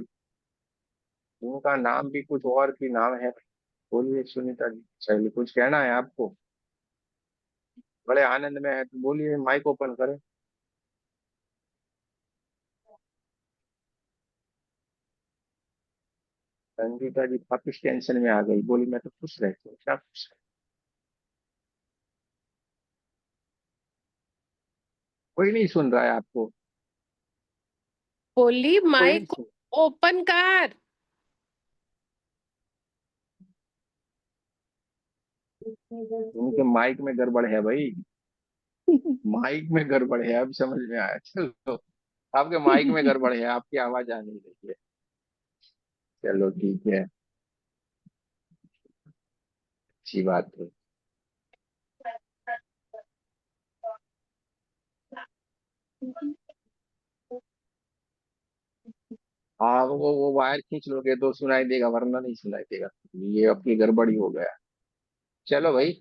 उनका नाम भी कुछ और की नाम है, बोलिए सुनीता जी की सहेली, कुछ कहना है आपको, बड़े आनंद में है तो बोलिए, माइक ओपन करें। संगीता जी वापिस टेंशन में आ गई, बोली मैं तो खुश रहती हूँ, क्या खुश है? कोई नहीं सुन रहा है आपको, बोली कोई नहीं माइक सुन। ओपन कर। उनके माइक में गड़बड़ है भाई, माइक में गड़बड़ है, अब समझ में आया, चलो आपके माइक में गड़बड़ है, आपकी आवाज आ नहीं रही है। चलो ठीक है, अच्छी बात है। हाँ वो वायर खींच लोगे तो सुनाई देगा, वरना नहीं सुनाई देगा, ये अपनी गड़बड़ी हो गया। चलो भाई,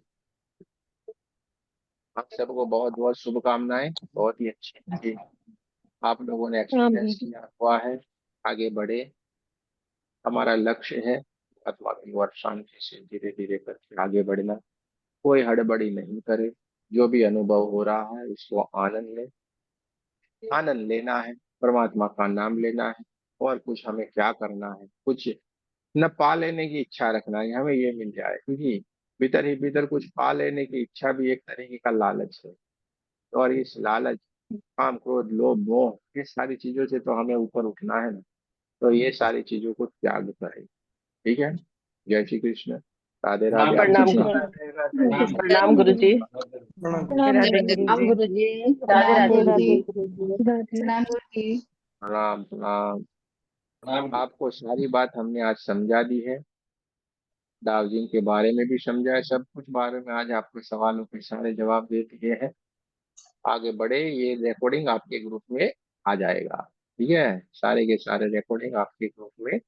आप सबको बहुत बहुत शुभकामनाएं, बहुत ही अच्छी अच्छी आप लोगों ने राम एक्सपीरियंस जी। किया हुआ है, आगे बढ़े। हमारा लक्ष्य है आत्मा की ओर शांति से धीरे धीरे करके आगे बढ़ना, कोई हड़बड़ी नहीं करे, जो भी अनुभव हो रहा है उसको आनंद ले, आनंद लेना है, परमात्मा का नाम लेना है, और कुछ हमें क्या करना है, कुछ न पा लेने की इच्छा रखना है, हमें ये मिल जाए, क्योंकि भीतर ही भीतर कुछ पा लेने की इच्छा भी एक तरीके का लालच है, और इस लालच, काम क्रोध लोभ मोह, ये सारी चीजों से तो हमें ऊपर उठना है ना, तो ये सारी चीजों को त्याग करें। ठीक है? जय श्री कृष्ण, राधे राधे, आप प्रणाम सबका। गुरु, राधे राधे राधे प्रणाम गुरु जी। प्रणाम। राधे प्रणाम राधे गुरु गुरु जी। राम जी। गुरु जी। राधे प्रणाम राधे गुरु गुरु जी। जी। राधे। प्रणाम गुरु जी। प्रणाम प्रणाम। आपको सारी बात हमने आज समझा दी है, दार्जिलिंग के बारे में भी समझा है, सब कुछ बारे में आज आपके सवालों के सारे जवाब दे दिए हैं। आगे बढ़े, ये रिकॉर्डिंग आपके ग्रुप में आ जाएगा। ठीक है, सारे के सारे रिकॉर्डिंग आपके ग्रुप में